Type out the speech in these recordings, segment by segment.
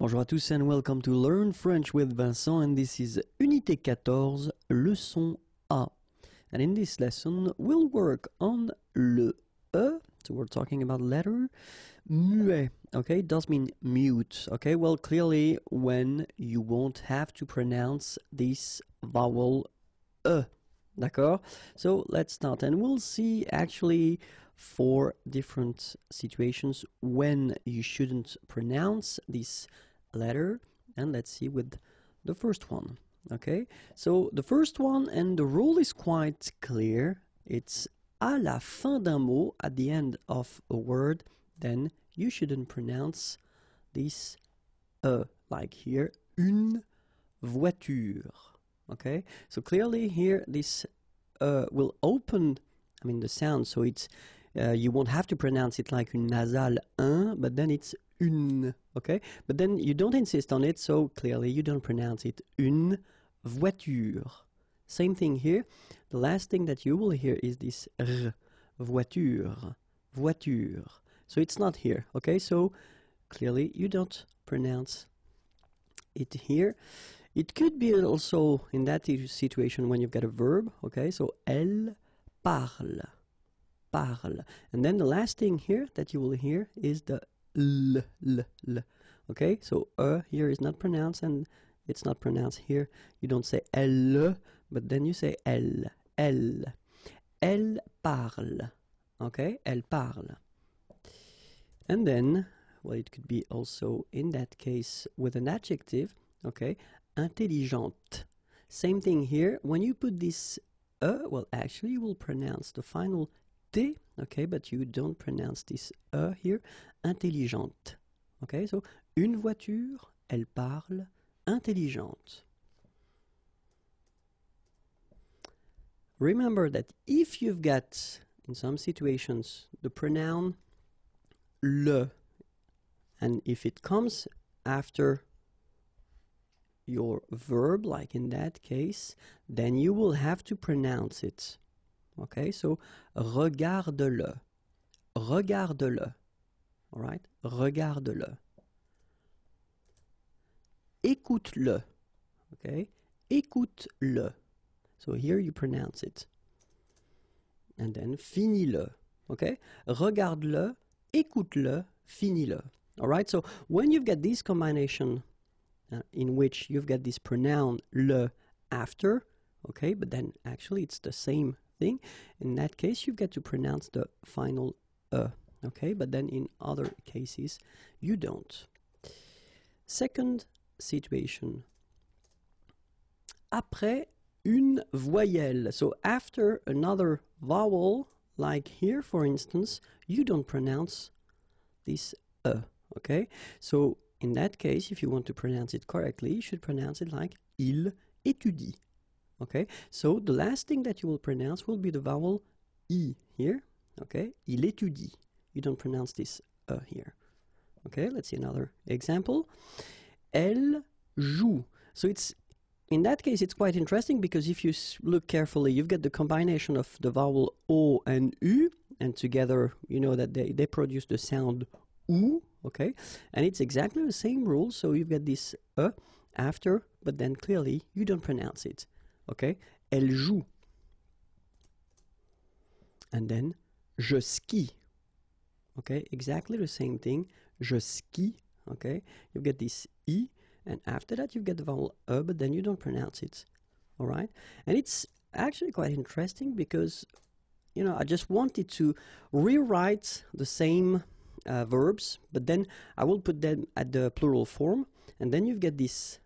Bonjour à tous and welcome to Learn French with Vincent, and this is Unité 14, leçon A. And in this lesson, we'll work on le E, so we're talking about letter muet, okay? It does mean mute, okay? Well, clearly when you won't have to pronounce this vowel E, d'accord? So let's start, and we'll see actually 4 different situations when you shouldn't pronounce this letter, and let's see with the first one. Okay, so the first one, and the rule is quite clear. It's à la fin d'un mot, at the end of a word, then you shouldn't pronounce this like here, une voiture. Okay, so clearly here this will open, the sound, so it's you won't have to pronounce it like une nasale un, but then it's une, okay? But then you don't insist on it, so clearly you don't pronounce it une voiture. Same thing here. The last thing that you will hear is this r, voiture, voiture. So it's not here, okay? So clearly you don't pronounce it here. It could be also in that situation when you've got a verb, okay? So elle parle, parle. And then the last thing here that you will hear is the l, okay? So here is not pronounced, and it's not pronounced here. You don't say elle, but then you say elle, elle. Elle parle, okay? Elle parle. And then, well, it could be also in that case with an adjective, okay? Intelligente. Same thing here. When you put this well, actually you will pronounce the final T, okay, but you don't pronounce this here. Intelligente. Okay, so une voiture, elle parle, intelligente. Remember that if you've got, in some situations, the pronoun le, and if it comes after your verb, like in that case, then you will have to pronounce it. Okay, so regarde-le, regarde-le, all right, regarde-le. Écoute-le, okay, écoute-le. So here you pronounce it. And then finis-le, okay, regarde-le, écoute-le, finis-le. All right, so when you've got this combination in which you've got this pronoun le after, okay, but then actually it's the same thing. In that case, you've got to pronounce the final okay, but then in other cases, you don't. Second situation. Après une voyelle. So after another vowel, like here, for instance, you don't pronounce this okay? So in that case, if you want to pronounce it correctly, you should pronounce it like il étudie. Okay, so the last thing that you will pronounce will be the vowel I here. Okay, il étudie. You don't pronounce this here. Okay, let's see another example. Elle joue. So it's, in that case, it's quite interesting because if you look carefully, you've got the combination of the vowel O and U, and together you know that they produce the sound ou, okay? And it's exactly the same rule, so you've got this after, but then clearly you don't pronounce it. Okay, elle joue. And then, je skie. Okay, exactly the same thing. Je skie. Okay, you've got this I, and after that you've got the vowel but then you don't pronounce it. All right, and it's actually quite interesting because, you know, I just wanted to rewrite the same verbs, but then I will put them at the plural form, and then you've got this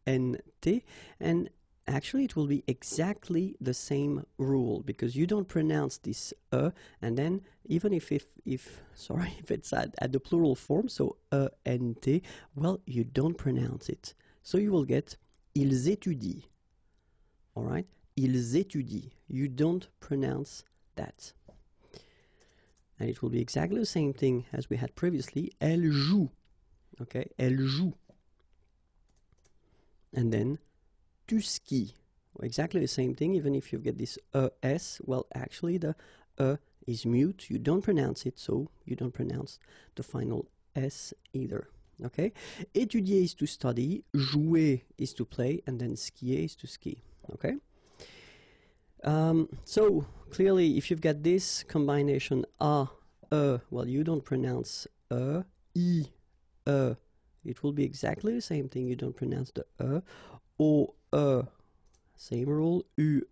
and t, and actually it will be exactly the same rule because you don't pronounce this and then even if it's at the plural form, so and t, well, you don't pronounce it, so you will get ils étudient. All right, ils étudient. You don't pronounce that. And it will be exactly the same thing as we had previously. Elle joue. Okay, elle joue. And then tu skis. Well, exactly the same thing, even if you get this s. Well, actually the is mute. You don't pronounce it, so you don't pronounce the final s either. Okay, étudier is to study, jouer is to play, and then skier is to ski. Okay. So clearly, if you've got this combination a, well, you don't pronounce I, it will be exactly the same thing. You don't pronounce the o, same rule, u,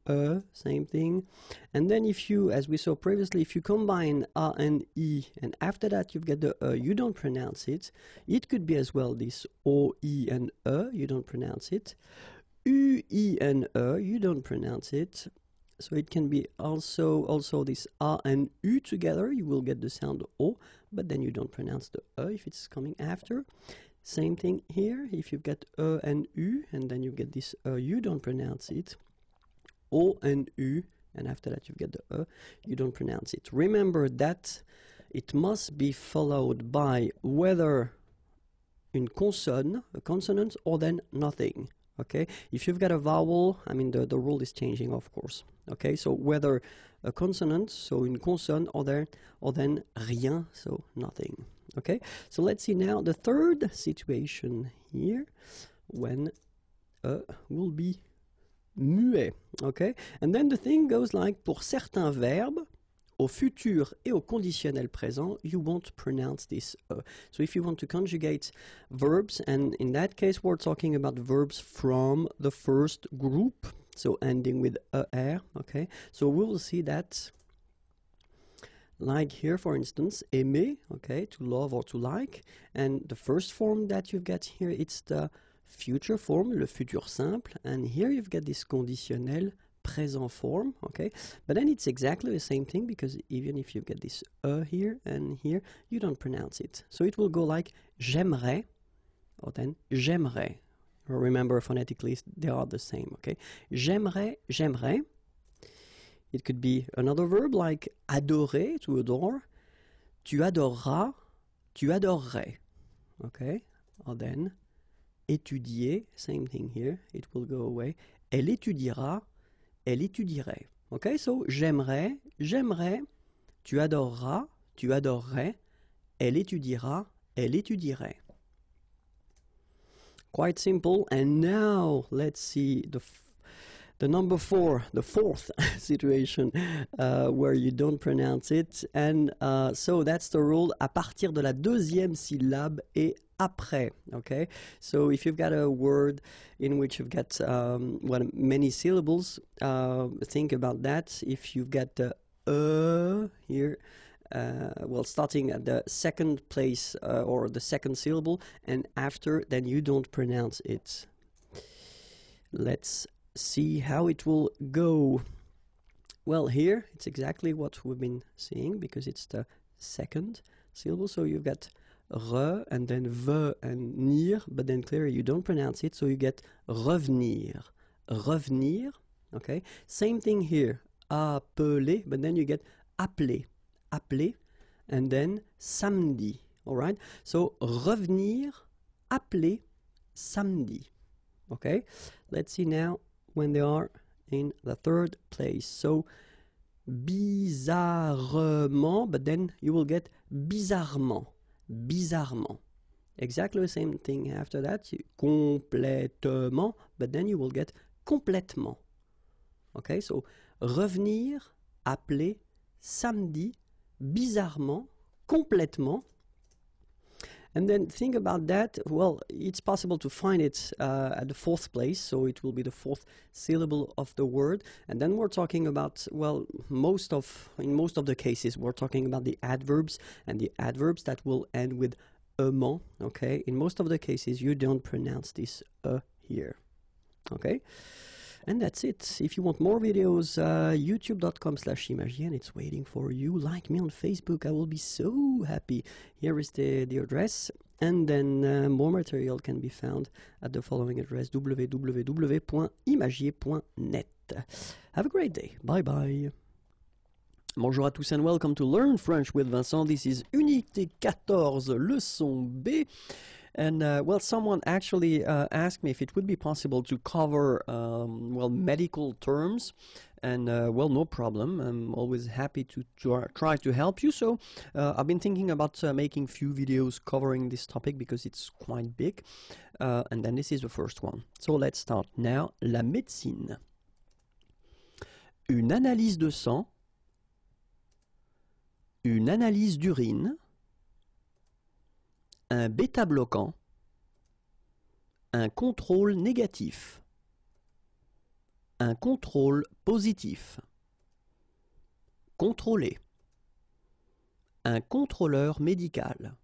same thing. And then if you, as we saw previously, if you combine a and I, and after that you've got the you don't pronounce it. It could be as well this o, I, and you don't pronounce it. U, I, and you don't pronounce it. So it can be also this a and u together. You will get the sound o, but then you don't pronounce the if it's coming after. Same thing here. If you've got and u, and then you get this you don't pronounce it. O and u, and after that you get the you don't pronounce it. Remember that it must be followed by whether a consonant, or then nothing. Okay, if you've got a vowel, I mean the rule is changing, of course. Okay, so whether a consonant, so une consonne, or then rien, so nothing. Okay, so let's see now the third situation here when will be muet. Okay, and then the thing goes like, pour certains verbes, au futur et au conditionnel présent, you won't pronounce this So if you want to conjugate verbs, and in that case we're talking about verbs from the first group, so ending with er, okay? So we will see that, like here for instance, aimer, okay, to love or to like, and the first form that you've got here, it's the future form, le futur simple, and here you've got this conditionnel présent form, okay, but then it's exactly the same thing, because even if you get this here and here, you don't pronounce it. So it will go like j'aimerais, or then j'aimerais. Remember, phonetically they are the same, okay? J'aimerais, j'aimerais. It could be another verb like adorer, to adore. Tu adoreras, tu adorerais, okay? Or then étudier, same thing here, it will go away. Elle étudiera, elle étudierait. Okay, so j'aimerais, j'aimerais, tu adoreras, tu adorerais, elle étudiera, elle étudierait. Quite simple. And now let's see the number 4, the fourth situation where you don't pronounce it. And so that's the rule, à partir de la deuxième syllabe et après. Okay, so if you've got a word in which you've got many syllables, think about that. If you've got the here, well, starting at the second place or the second syllable and after, then you don't pronounce it. Let's see how it will go. Well, here it's exactly what we've been seeing, because it's the second syllable. So you've got re and then ve and nir, but then clearly you don't pronounce it, so you get revenir, revenir. Okay, same thing here, appeler, but then you get appeler, appeler, and then samedi. All right, so revenir, appeler, samedi. Okay, let's see now when they are in the third place. So bizarrement, but then you will get bizarrement, bizarrement. Exactly the same thing after that, complètement, but then you will get complètement. Okay, so revenir, appeler, samedi, bizarrement, complètement. And then think about that. Well, it's possible to find it at the fourth place, so it will be the fourth syllable of the word. And then we're talking about, well, in most of the cases, we're talking about the adverbs, and the adverbs that will end with ement. Okay, in most of the cases, you don't pronounce this here. Okay. And that's it. If you want more videos, youtube.com/Imagier, it's waiting for you. Like me on Facebook, I will be so happy. Here is the address. And then more material can be found at the following address, www.imagier.net. Have a great day. Bye-bye. Bonjour à tous and welcome to Learn French with Vincent. This is Unité 14, Leçon B. And, well, someone actually asked me if it would be possible to cover, well, medical terms. And well, no problem. I'm always happy to try to help you. So I've been thinking about making few videos covering this topic because it's quite big. And then this is the first one. So let's start now. La médecine. Une analyse de sang, une analyse d'urine, un bêta-bloquant, un contrôle négatif, un contrôle positif, contrôler, un contrôleur médical,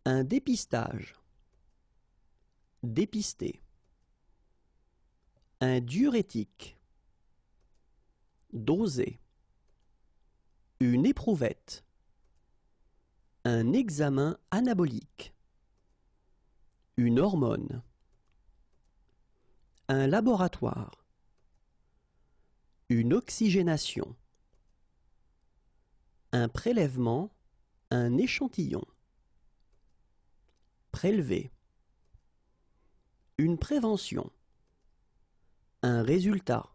un dépistage, dépister, un diurétique, doser, une éprouvette, un examen anabolique, une hormone, un laboratoire, une oxygénation, un prélèvement, un échantillon, prélever, une prévention, un résultat,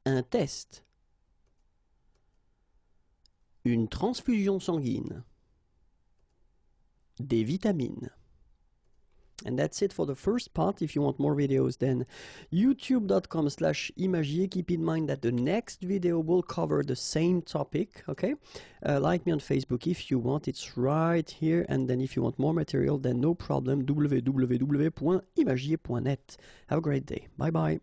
un test, une transfusion sanguine, des vitamines. And that's it for the first part. If you want more videos, then youtube.com/imagier. Keep in mind that the next video will cover the same topic, okay? Like me on Facebook if you want. It's right here. And then if you want more material, then no problem, www.imagier.net. Have a great day. Bye-bye.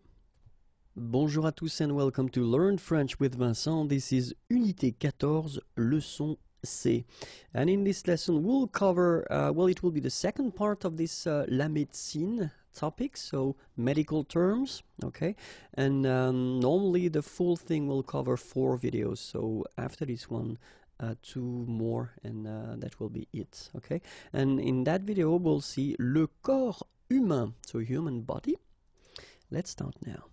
Bonjour à tous and welcome to Learn French with Vincent. This is Unité 14, leçon C. And in this lesson we'll cover, well, it will be the second part of this La Médecine topic, so medical terms, okay? And normally the full thing will cover 4 videos, so after this one, 2 more, and that will be it, okay? And in that video we'll see le corps humain, so human body. Let's start now.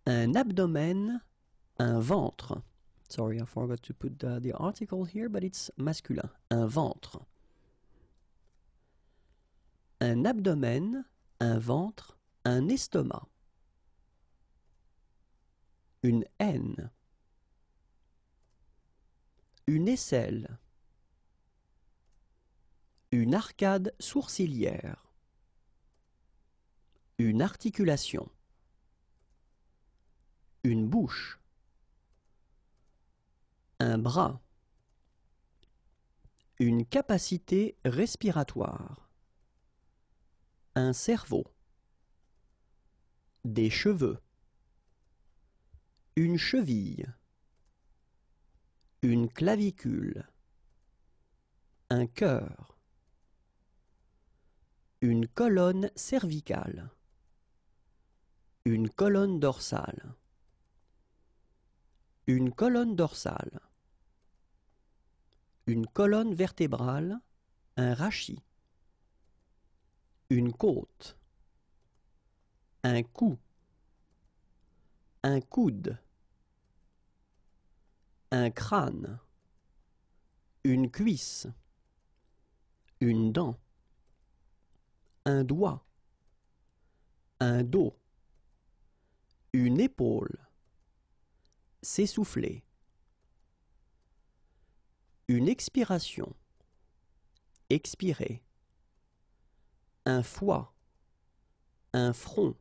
Un abdomen, un ventre. Sorry, I forgot to put the article here, but it's masculin. Un ventre. Un abdomen, un ventre, un estomac. Une haine. Une aisselle. Une arcade sourcilière. Une articulation. Une bouche, un bras, une capacité respiratoire, un cerveau, des cheveux, une cheville, une clavicule, un cœur, une colonne cervicale, une colonne dorsale. Une colonne dorsale, une colonne vertébrale, un rachis, une côte, un cou, un coude, un crâne, une cuisse, une dent, un doigt, un dos, une épaule, s'essouffler. Une expiration. Expirer. Un foie. Un front.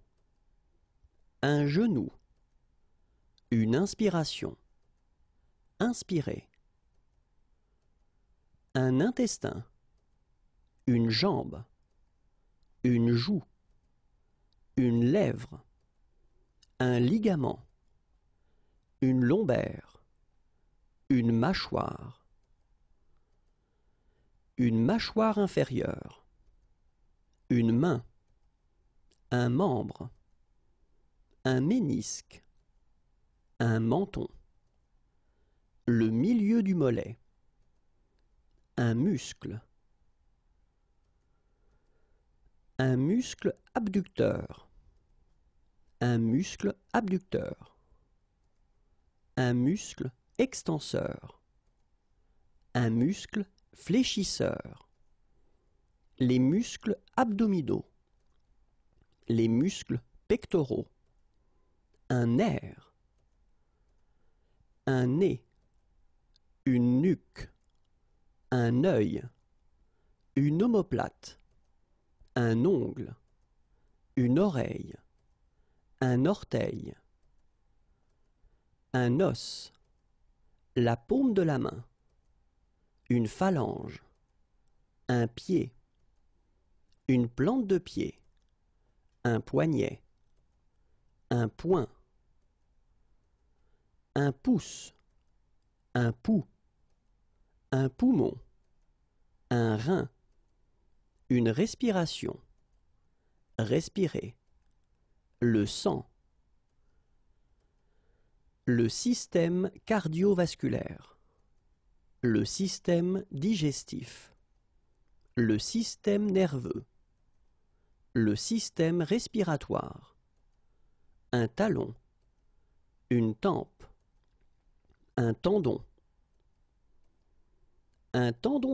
Un genou. Une inspiration. Inspirer. Un intestin. Une jambe. Une joue. Une lèvre. Un ligament. Une lombaire, une mâchoire inférieure, une main, un membre, un ménisque, un menton, le milieu du mollet, un muscle abducteur, un muscle abducteur, un muscle extenseur, un muscle fléchisseur, les muscles abdominaux, les muscles pectoraux, un nerf, un nez, une nuque, un œil, une omoplate, un ongle, une oreille, un orteil, un os, la paume de la main, une phalange, un pied, une plante de pied, un poignet, un poing, un pouce, un pouls, un poumon, un rein, une respiration, respirer, le sang, le système cardiovasculaire, le système digestif, le système nerveux, le système respiratoire, un talon, une tempe, un tendon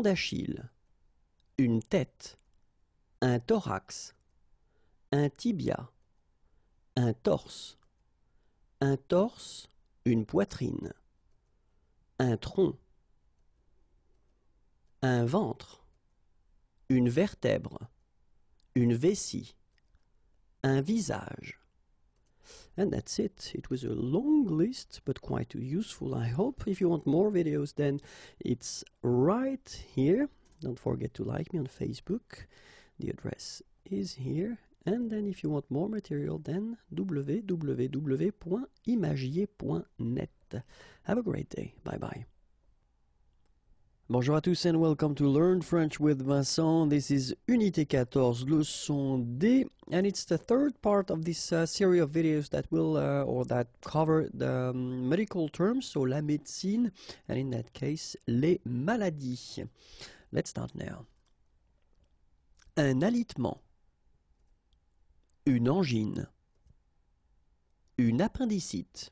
d'Achille, une tête, un thorax, un tibia, un torse, une poitrine, un tronc, un ventre, une vertèbre, une vessie, un visage. And that's it. It was a long list, but quite useful, I hope. If you want more videos, then it's right here. Don't forget to like me on Facebook. The address is here. And then if you want more material, then www.imagier.net. Have a great day. Bye-bye. Bonjour à tous and welcome to Learn French with Vincent. This is Unité 14, leçon D, and it's the third part of this series of videos that will or that cover the medical terms, so la médecine, and in that case, les maladies. Let's start now. Un alitement, une angine, une appendicite,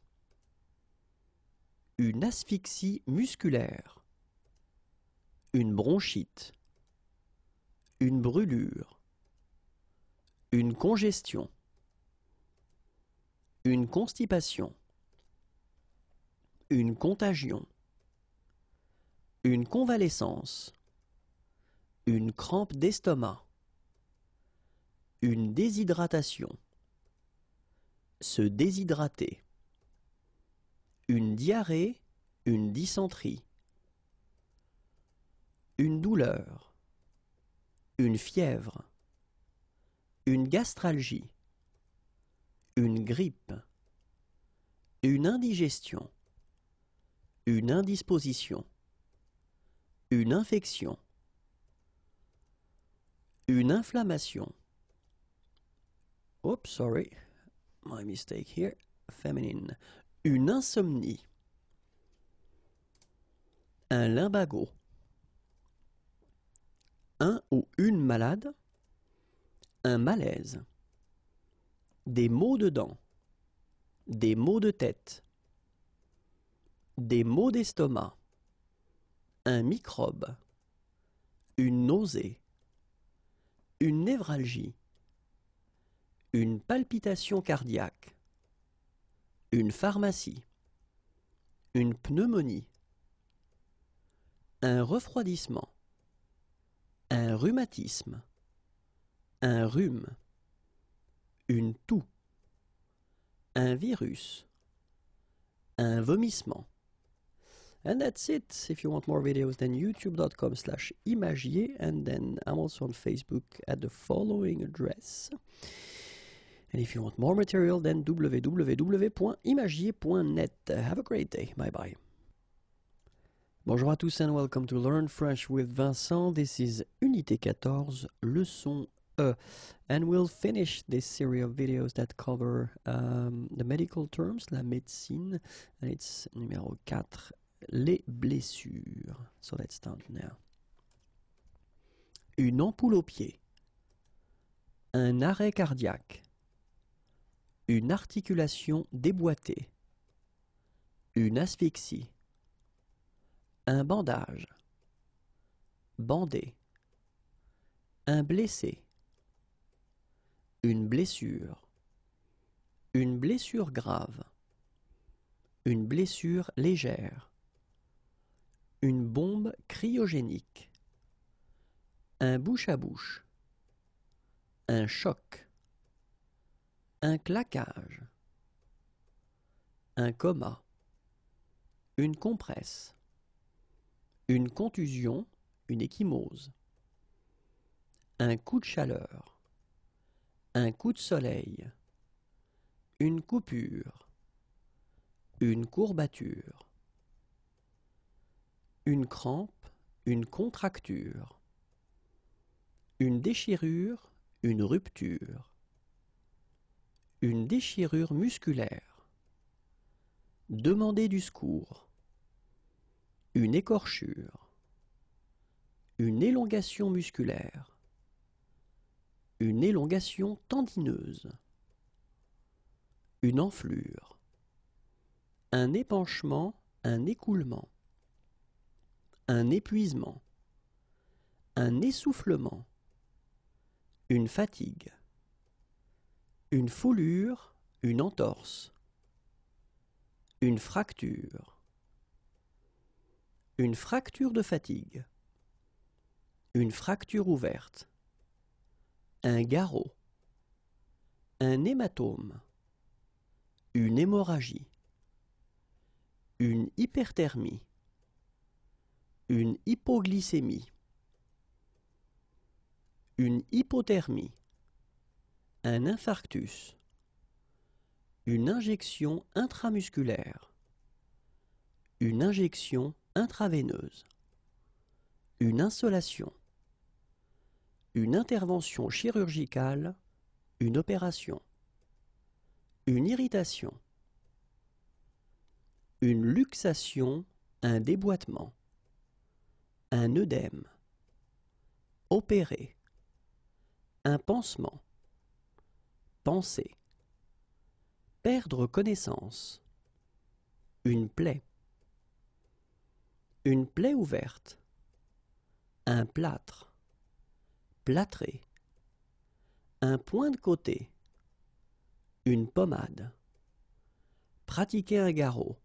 une asphyxie musculaire, une bronchite, une brûlure, une congestion, une constipation, une contagion, une convalescence, une crampe d'estomac, une déshydratation, se déshydrater, une diarrhée, une dysenterie, une douleur, une fièvre, une gastralgie, une grippe, une indigestion, une indisposition, une infection, une inflammation. Oops, sorry, my mistake here, feminine. Une insomnie, un lumbago, un ou une malade, un malaise, des maux de dents, des maux de tête, des maux d'estomac, un microbe, une nausée, une névralgie, une palpitation cardiaque, une pharmacie, une pneumonie, un refroidissement, un rhumatisme, un rhume, une toux, un virus, un vomissement. And that's it. If you want more videos, then youtube.com/imagier, and then I'm also on Facebook at the following address. And if you want more material, then www.imagier.net. Have a great day. Bye-bye. Bonjour à tous and welcome to Learn French with Vincent. This is Unité 14, leçon E. And we'll finish this series of videos that cover the medical terms, la médecine. And it's numéro 4, les blessures. So let's start now. Une ampoule au pied. Un arrêt cardiaque. Une articulation déboîtée. Une asphyxie. Un bandage. Bandé. Un blessé. Une blessure. Une blessure grave. Une blessure légère. Une bombe cryogénique. Un bouche à bouche. Un choc. Un claquage. Un coma. Une compresse. Une contusion, une ecchymose. Un coup de chaleur. Un coup de soleil. Une coupure. Une courbature. Une crampe, une contracture. Une déchirure, une rupture. Une déchirure musculaire. Demander du secours. Une écorchure. Une élongation musculaire. Une élongation tendineuse. Une enflure. Un épanchement, un écoulement. Un épuisement. Un essoufflement. Une fatigue. Une foulure, une entorse. Une fracture. Une fracture de fatigue. Une fracture ouverte. Un garrot. Un hématome. Une hémorragie. Une hyperthermie. Une hypoglycémie. Une hypothermie. Un infarctus. Une injection intramusculaire. Une injection intraveineuse. Une insolation. Une intervention chirurgicale. Une opération. Une irritation. Une luxation, un déboîtement. Un œdème. Opérer. Un pansement. Penser. Perdre connaissance. Une plaie. Une plaie ouverte. Un plâtre. Plâtrer. Un point de côté. Une pommade. Pratiquer un garrot.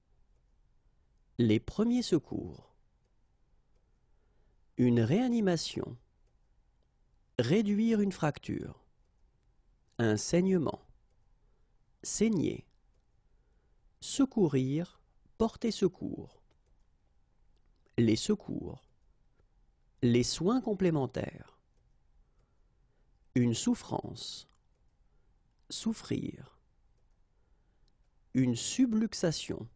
Les premiers secours. Une réanimation. Réduire une fracture. Un saignement. Saigner. Secourir, porter secours. Les secours. Les soins complémentaires. Une souffrance. Souffrir. Une subluxation.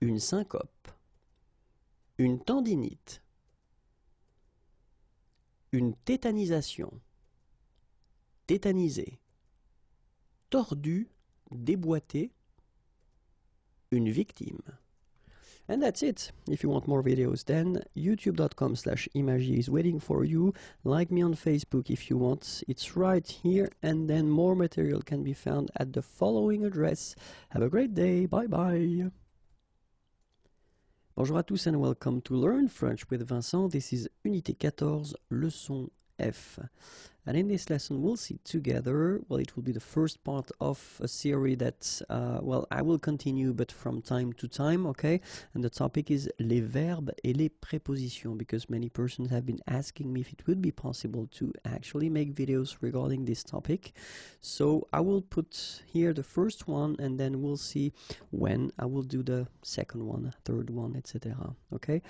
Une syncope. Une tendinite. Une tétanisation. Tétaniser. Tordu, déboîté. Une victime. And that's it. If you want more videos, then youtube.com/imagie is waiting for you. Like me on Facebook if you want. It's right here. And then more material can be found at the following address. Have a great day. Bye bye. Bonjour à tous and welcome to Learn French with Vincent. This is Unité 14, leçon F. And in this lesson we'll see together, well, it will be the first part of a series that, well, I will continue but from time to time, okay? And the topic is les verbes et les prépositions, because many persons have been asking me if it would be possible to actually make videos regarding this topic. So I will put here the first one and then we'll see when I will do the second one, third one, etc. Okay?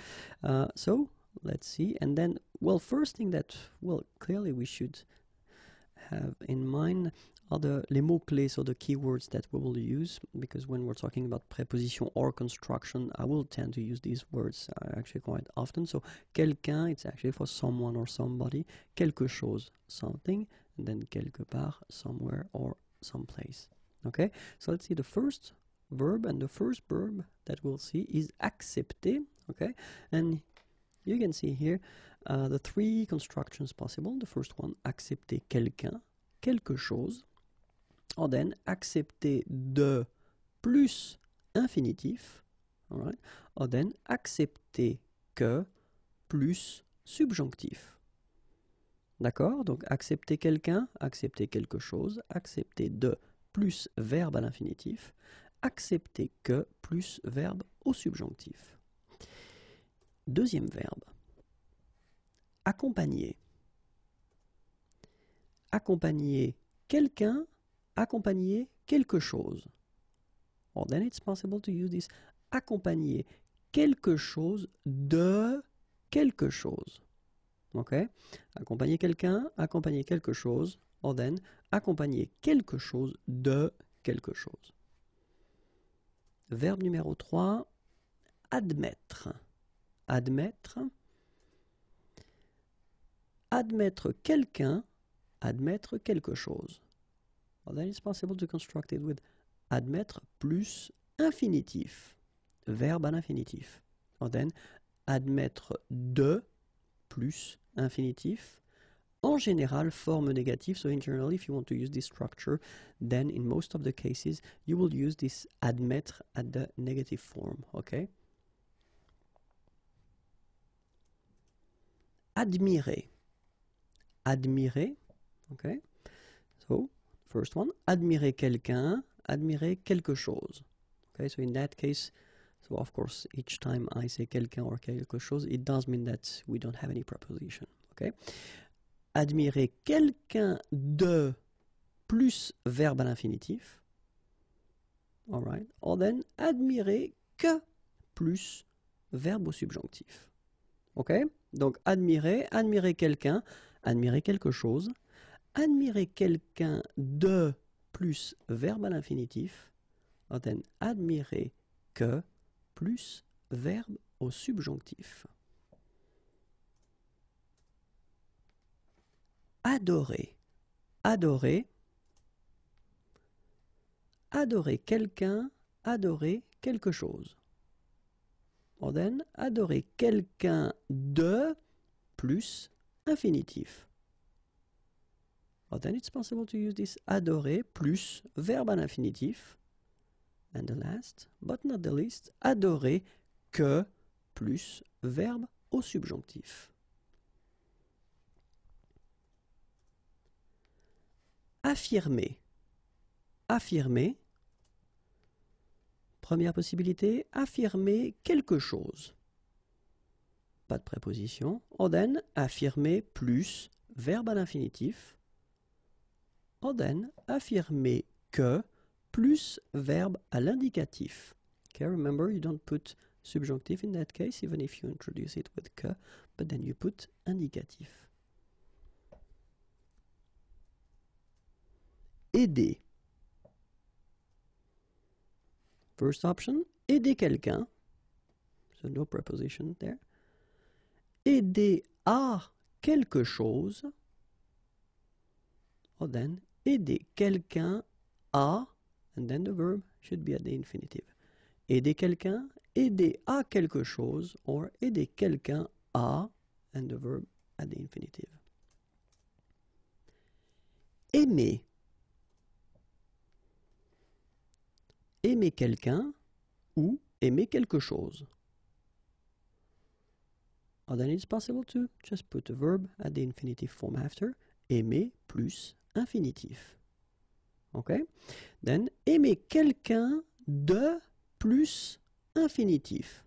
So let's see. And then, well, first thing that, well, clearly we should have in mind are les mots-clés, so the keywords that we will use, because when we're talking about preposition or construction, I will tend to use these words actually quite often. So, quelqu'un, it's actually for someone or somebody. Quelque chose, something. And then quelque part, somewhere or someplace. Okay? So let's see the first verb, and the first verb that we'll see is accepter. Okay? And you can see here the three constructions possible. The first one, accepter quelqu'un, quelque chose. Or then, accepter de plus infinitif. All right? Or then, accepter que plus subjonctif. D'accord? Donc, accepter quelqu'un, accepter quelque chose, accepter de plus verbe à l'infinitif. Accepter que plus verbe au subjonctif. Deuxième verbe. Accompagner. Accompagner quelqu'un, accompagner quelque chose. Or then it's possible to use this accompagner quelque chose de quelque chose. Ok? Accompagner quelqu'un, accompagner quelque chose. Or then accompagner quelque chose de quelque chose. Verbe numéro 3, admettre. Admettre. Admettre quelqu'un, admettre quelque chose. Well, then it's possible to construct it with admettre plus infinitif. Verbe à l'infinitif. Or then admettre de plus infinitif. En général, forme négative. So in general, if you want to use this structure, then in most of the cases, you will use this admettre at the negative form. Okay? Admirer. Admirer. Okay? So, first one, admirer quelqu'un, admirer quelque chose. Okay, so in that case, so of course, each time I say quelqu'un or quelque chose, it does mean that we don't have any preposition. Okay? Admirer quelqu'un de plus verbe à l'infinitif. Alright. Or then, admirer que plus verbe au subjonctif. Ok? Donc, admirer, admirer quelqu'un, admirer quelque chose. Admirer quelqu'un de plus verbe à l'infinitif. Or then, admirer que plus verbe au subjonctif. Adorer. Adorer. Adorer quelqu'un, adorer quelque chose. Or then, adorer quelqu'un de plus infinitif. Or then it's possible to use this adorer plus verbe à l'infinitif. And the last, but not the least, adorer que plus verbe au subjonctif. Affirmer. Affirmer. Première possibilité, affirmer quelque chose. Pas de préposition. Or then, affirmer plus verbe à l'infinitif. Or then, affirmer que plus verbe à l'indicatif. Okay, remember, you don't put subjunctive in that case, even if you introduce it with que, but then you put indicatif. Aider. First option, aider quelqu'un. So no preposition there. Aider à quelque chose. Or then, aider quelqu'un à, and then the verb should be at the infinitive. Aider quelqu'un, aider à quelque chose, or aider quelqu'un à, and the verb at the infinitive. Aimer. Aimer quelqu'un ou aimer quelque chose. Or then it's possible to just put a verb at the infinitive form after. Aimer plus infinitif. Okay? Then, aimer quelqu'un de plus infinitif.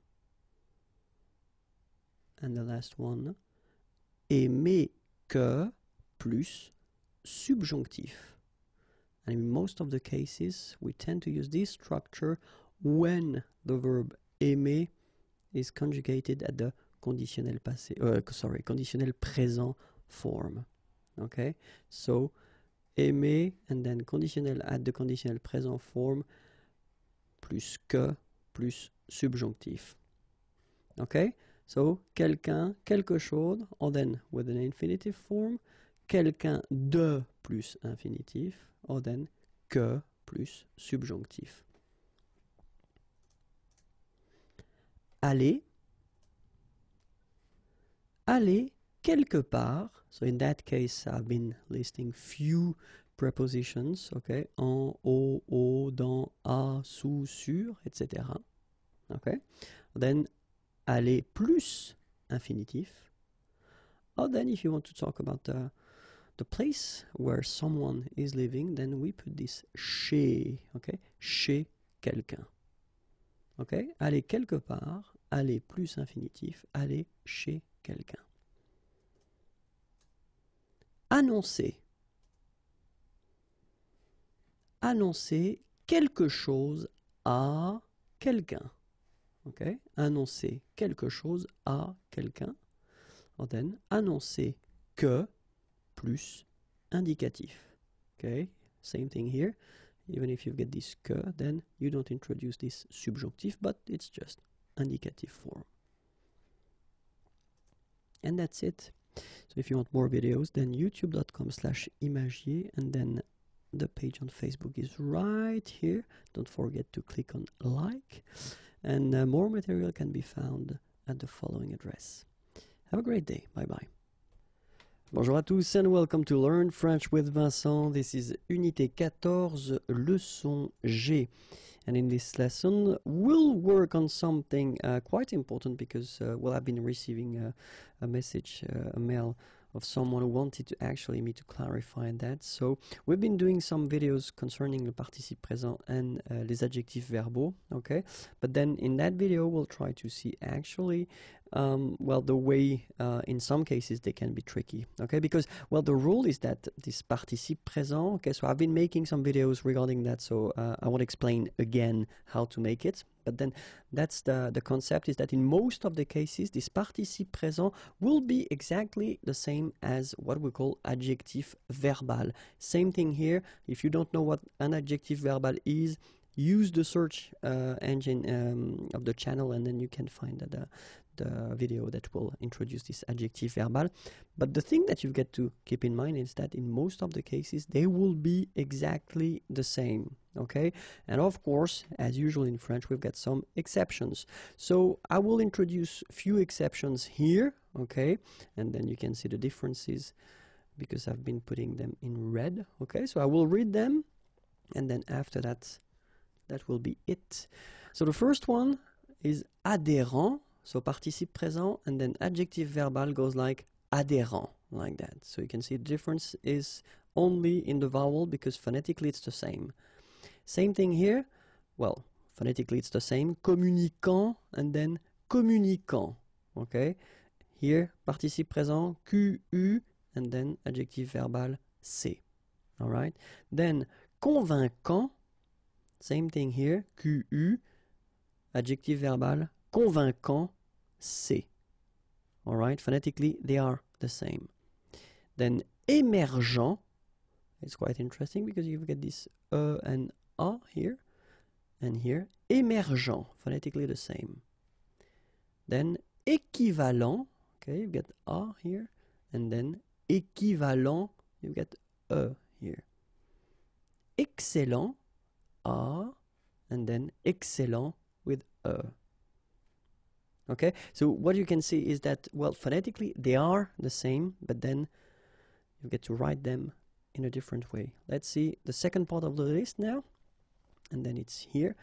And the last one, aimer que plus subjonctif. And in most of the cases, we tend to use this structure when the verb aimer is conjugated at the conditionnel passé, conditionnel présent form. Okay? So, aimer and then conditionnel at the conditionnel présent form plus que plus subjonctif. Okay? So, quelqu'un, quelque chose, or then with an infinitive form, quelqu'un de plus infinitif, or then que plus subjonctif. Aller. Aller quelque part. So in that case, I've been listing few prepositions, okay? En, au, dans, à, sous, sur, etc. Okay? Then, aller plus infinitif. Or then, if you want to talk about the place where someone is living, then we put this chez, okay? Chez quelqu'un. Okay? Aller quelque part, aller plus infinitif, aller chez quelqu'un. Annoncer. Annoncer quelque chose à quelqu'un. Okay? Annoncer quelque chose à quelqu'un. And then, annoncer que plus indicatif. Okay? Same thing here. Even if you get this que, then you don't introduce this subjunctive, but it's just indicative form. And that's it. So if you want more videos, then youtube.com/imagier, and then the page on Facebook is right here. Don't forget to click on like, and more material can be found at the following address. Have a great day. Bye-bye. Bonjour à tous and welcome to Learn French with Vincent. This is Unité 14, leçon G. And in this lesson, we'll work on something quite important because, well, I've been receiving a message, a mail of someone who wanted to actually me to clarify that. So we've been doing some videos concerning le participe présent and les adjectifs verbaux, okay? But then in that video, we'll try to see actually, well, the way in some cases they can be tricky, okay? Because, well, the rule is that this participe présent, okay, so I've been making some videos regarding that, so I won't explain again how to make it. But then that's the concept, is that in most of the cases, this participe présent will be exactly the same as what we call adjectif verbal. Same thing here. If you don't know what an adjectif verbal is, use the search engine of the channel, and then you can find the video that will introduce this adjectif verbal. But the thing that you've got to keep in mind is that in most of the cases, they will be exactly the same, okay? And of course, as usual in French, we've got some exceptions. So I will introduce a few exceptions here, okay? And then you can see the differences because I've been putting them in red, okay? So I will read them, and then after that, that will be it. So the first one is adhérent. So participe présent, and then adjective verbal goes like adhérent, like that. So you can see the difference is only in the vowel because phonetically it's the same. Same thing here. Well, phonetically it's the same. Communicant, and then communicant. Okay. Here, participe présent, QU, and then adjective verbal C. All right. Then convaincant. Same thing here. QU, adjective verbal convaincant, C. All right, phonetically they are the same. Then émergent, it's quite interesting because you've got this E and A here, and here, émergent, phonetically the same. Then équivalent, okay, you've got A here, and then équivalent, you've got E here. Excellent, A, and then excellent with E. Okay, so what you can see is that, well, phonetically they are the same, but then you get to write them in a different way. Let's see the second part of the list now, and then it's here.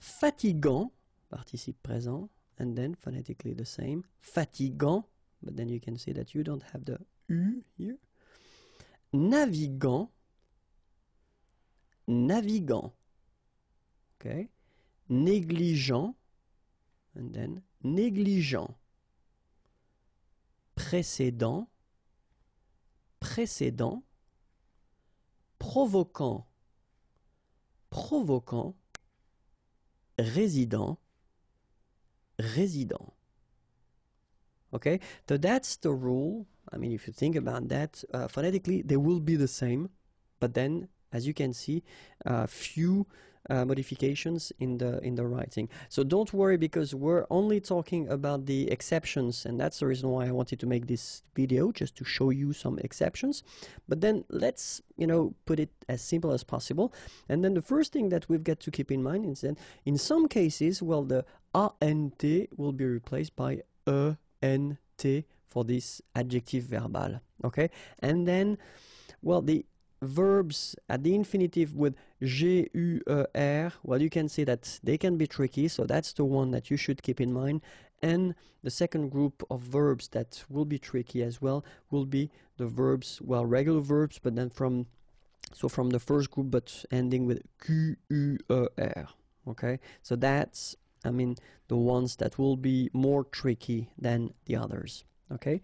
Fatigant, participe présent, and then phonetically the same. Fatigant, but then you can see that you don't have the U here. Navigant, navigant, okay. Négligent, and then négligent. Précédent, précédent. Provoquant, provoquant. Résident, résident. Okay, so that's the rule. I mean, if you think about that, phonetically they will be the same, but then, as you can see, few modifications in the writing. So don't worry, because we're only talking about the exceptions, and that's the reason why I wanted to make this video, just to show you some exceptions. But then let's, put it as simple as possible. And then the first thing that we've got to keep in mind is that in some cases, well, the ANT will be replaced by ENT for this adjective verbal, okay? And then, well, the verbs at the infinitive with GUER, well, you can see that they can be tricky, so that's the one that you should keep in mind. And the second group of verbs that will be tricky as well will be the verbs, well, regular verbs, but then from the first group, but ending with Q-U-E-R. Okay, so that's, I mean, the ones that will be more tricky than the others. Okay,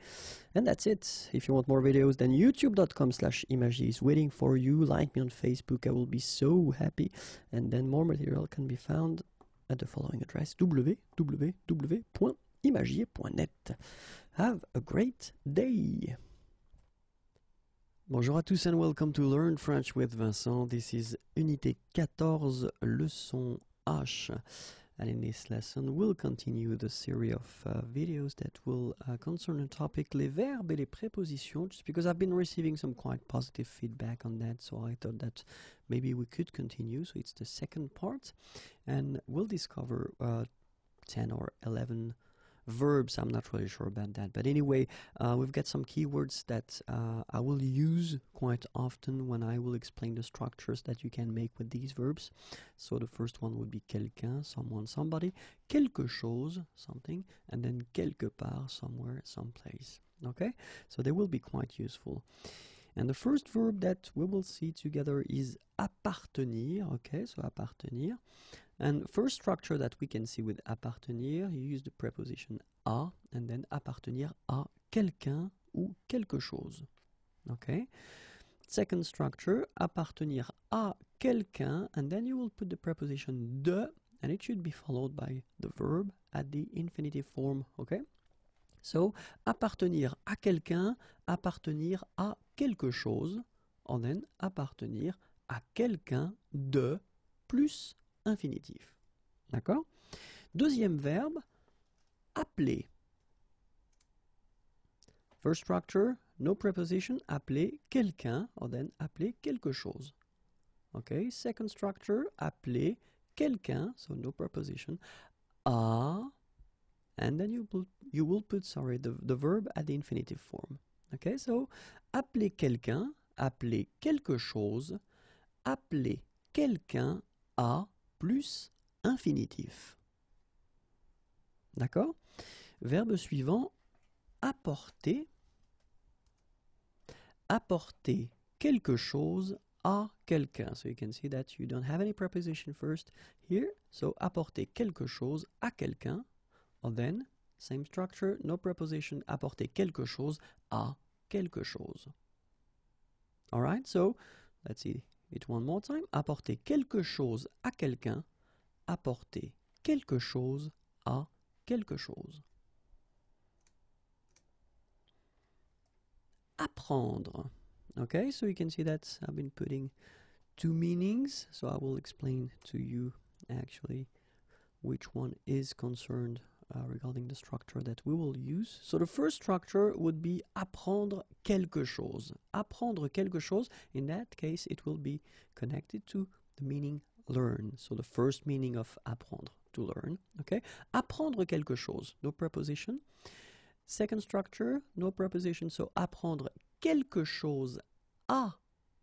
and that's it. If you want more videos, then youtube.com/imagie is waiting for you. Like me on Facebook, I will be so happy. And then more material can be found at the following address: www.imagier.net. Have a great day. Bonjour à tous and welcome to Learn French with Vincent. This is Unité 14, Leçon H. And in this lesson, we'll continue the series of videos that will concern the topic les verbes et les prépositions, just because I've been receiving some quite positive feedback on that, so I thought that maybe we could continue. So it's the second part, and we'll discover 10 or 11 verbs. I'm not really sure about that, but anyway, we've got some keywords that I will use quite often when I will explain the structures that you can make with these verbs. So the first one would be quelqu'un, someone, somebody, quelque chose, something, and then quelque part, somewhere, someplace. Okay, so they will be quite useful. And the first verb that we will see together is appartenir. Okay, so appartenir. And first structure that we can see with appartenir, you use the preposition à, and then appartenir à quelqu'un ou quelque chose. Okay. Second structure, appartenir à quelqu'un, and then you will put the preposition de, and it should be followed by the verb at the infinitive form. Okay. So appartenir à quelqu'un, appartenir à quelque chose, and then appartenir à quelqu'un de plus infinitif. D'accord? Deuxième verbe, appeler. First structure, no preposition, appeler quelqu'un, or then appeler quelque chose. Okay, second structure, appeler quelqu'un, so no preposition, à, and then you will put the verb at the infinitive form. Okay, so appeler quelqu'un, appeler quelque chose, appeler quelqu'un à plus infinitif. D'accord? Verbe suivant, apporter. Apporter quelque chose à quelqu'un. So you can see that you don't have any preposition first here. So apporter quelque chose à quelqu'un. Or then, same structure, no preposition, apporter quelque chose à quelque chose. Alright, so let's see it one more time. Apporter quelque chose à quelqu'un. Apporter quelque chose à quelque chose. Apprendre. Okay, so you can see that I've been putting two meanings, so I will explain to you actually which one is concerned regarding the structure that we will use. So the first structure would be apprendre quelque chose. Apprendre quelque chose, in that case it will be connected to the meaning learn. So the first meaning of apprendre, to learn. Okay, apprendre quelque chose, no preposition. Second structure, no preposition, so apprendre quelque chose à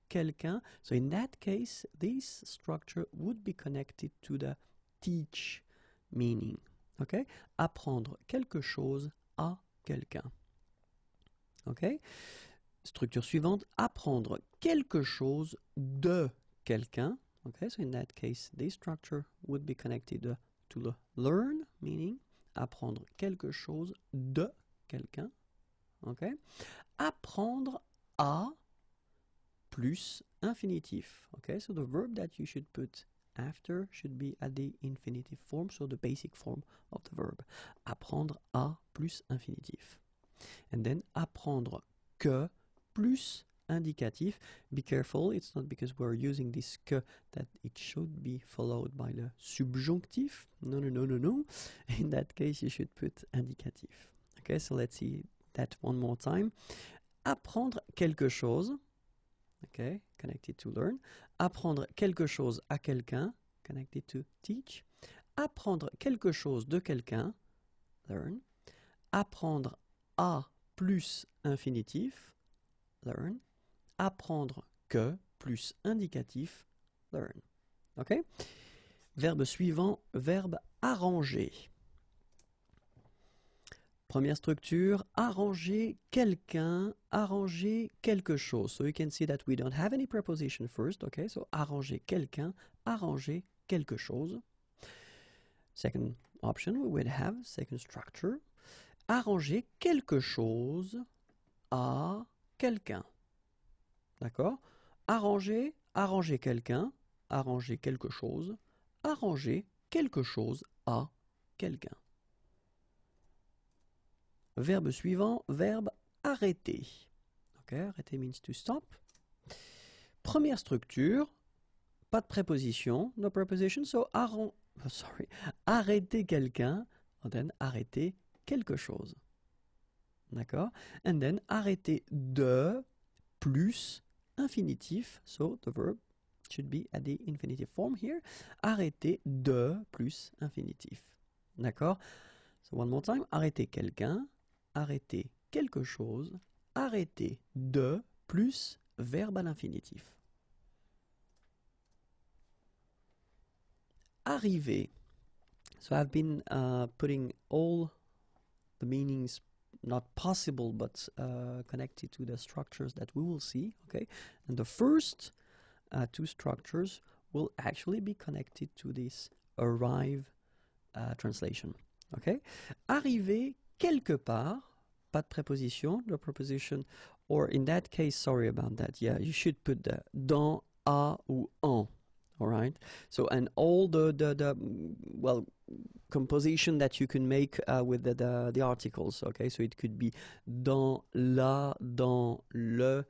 quelqu'un. So in that case, this structure would be connected to the teach meaning. Okay, apprendre quelque chose à quelqu'un. Okay, structure suivante, apprendre quelque chose de quelqu'un. Okay, so in that case, this structure would be connected to the learn meaning. Apprendre quelque chose de quelqu'un. Okay, apprendre à plus infinitif. Okay, so the verb that you should put after should be at the infinitive form, so the basic form of the verb. Apprendre à plus infinitif. And then apprendre que plus indicatif. Be careful, it's not because we're using this que that it should be followed by the subjunctive. No. In that case, you should put indicatif. Okay, so let's see that one more time. Apprendre quelque chose. Okay, connected to learn. Apprendre quelque chose à quelqu'un, connected to teach. Apprendre quelque chose de quelqu'un, learn. Apprendre à plus infinitif, learn. Apprendre que plus indicatif, learn. Okay? Verbe suivant, verbe arranger. Première structure, arranger quelqu'un, arranger quelque chose. So you can see that we don't have any preposition first, okay? So arranger quelqu'un, arranger quelque chose. Second option, we would have second structure, arranger quelque chose à quelqu'un. D'accord? Arranger, arranger quelqu'un, arranger quelque chose, arranger quelque chose à quelqu'un. Verbe suivant, verbe arrêter. Okay, arrêter means to stop. Première structure, pas de préposition, no preposition, so arrêter quelqu'un, and then arrêter quelque chose. D'accord? And then arrêter de plus infinitif, so the verb should be at the infinitive form here. Arrêter de plus infinitif. D'accord? So one more time, arrêter quelqu'un, arrêter quelque chose, arrêter de plus verbe à l'infinitif. Arriver. So I've been putting all the meanings not possible but connected to the structures that we will see, okay? And the first two structures will actually be connected to this arrive translation, okay? Arriver quelque part, pas de préposition, the preposition, or in that case, sorry about that, yeah, you should put the dans, à ou en, all right? So, and all the well, composition that you can make with the articles, okay? So it could be dans, la, dans, le,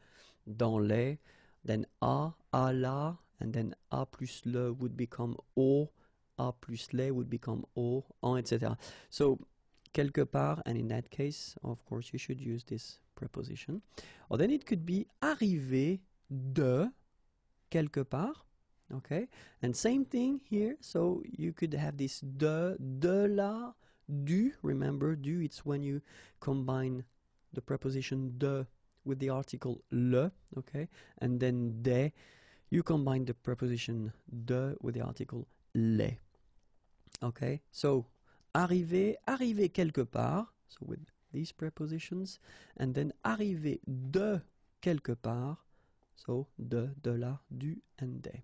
dans les, then à la, and then à plus le would become au, à plus les would become au, en, etc. So, quelque part, and in that case, of course, you should use this preposition. Or then it could be arriver de quelque part, okay? And same thing here, so you could have this de la, du. Remember, du, it's when you combine the preposition de with the article le, okay? And then de, you combine the preposition de with the article les, okay? So, arriver, arriver quelque part, so with these prepositions, and then arriver de quelque part, so de la, du, and de.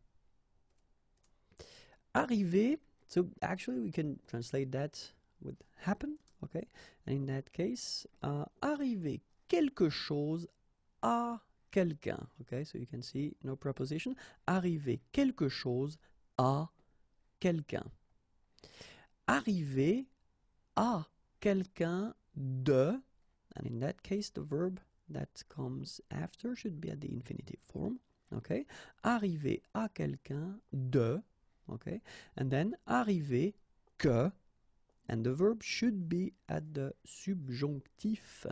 Arriver, so actually we can translate that with happen, okay? And in that case, arriver quelque chose à quelqu'un, okay? So you can see no preposition. Arriver quelque chose à quelqu'un. Arriver à quelqu'un de, and in that case the verb that comes after should be at the infinitive form, okay? Arriver à quelqu'un de, okay? And then arriver que, and the verb should be at the subjonctif,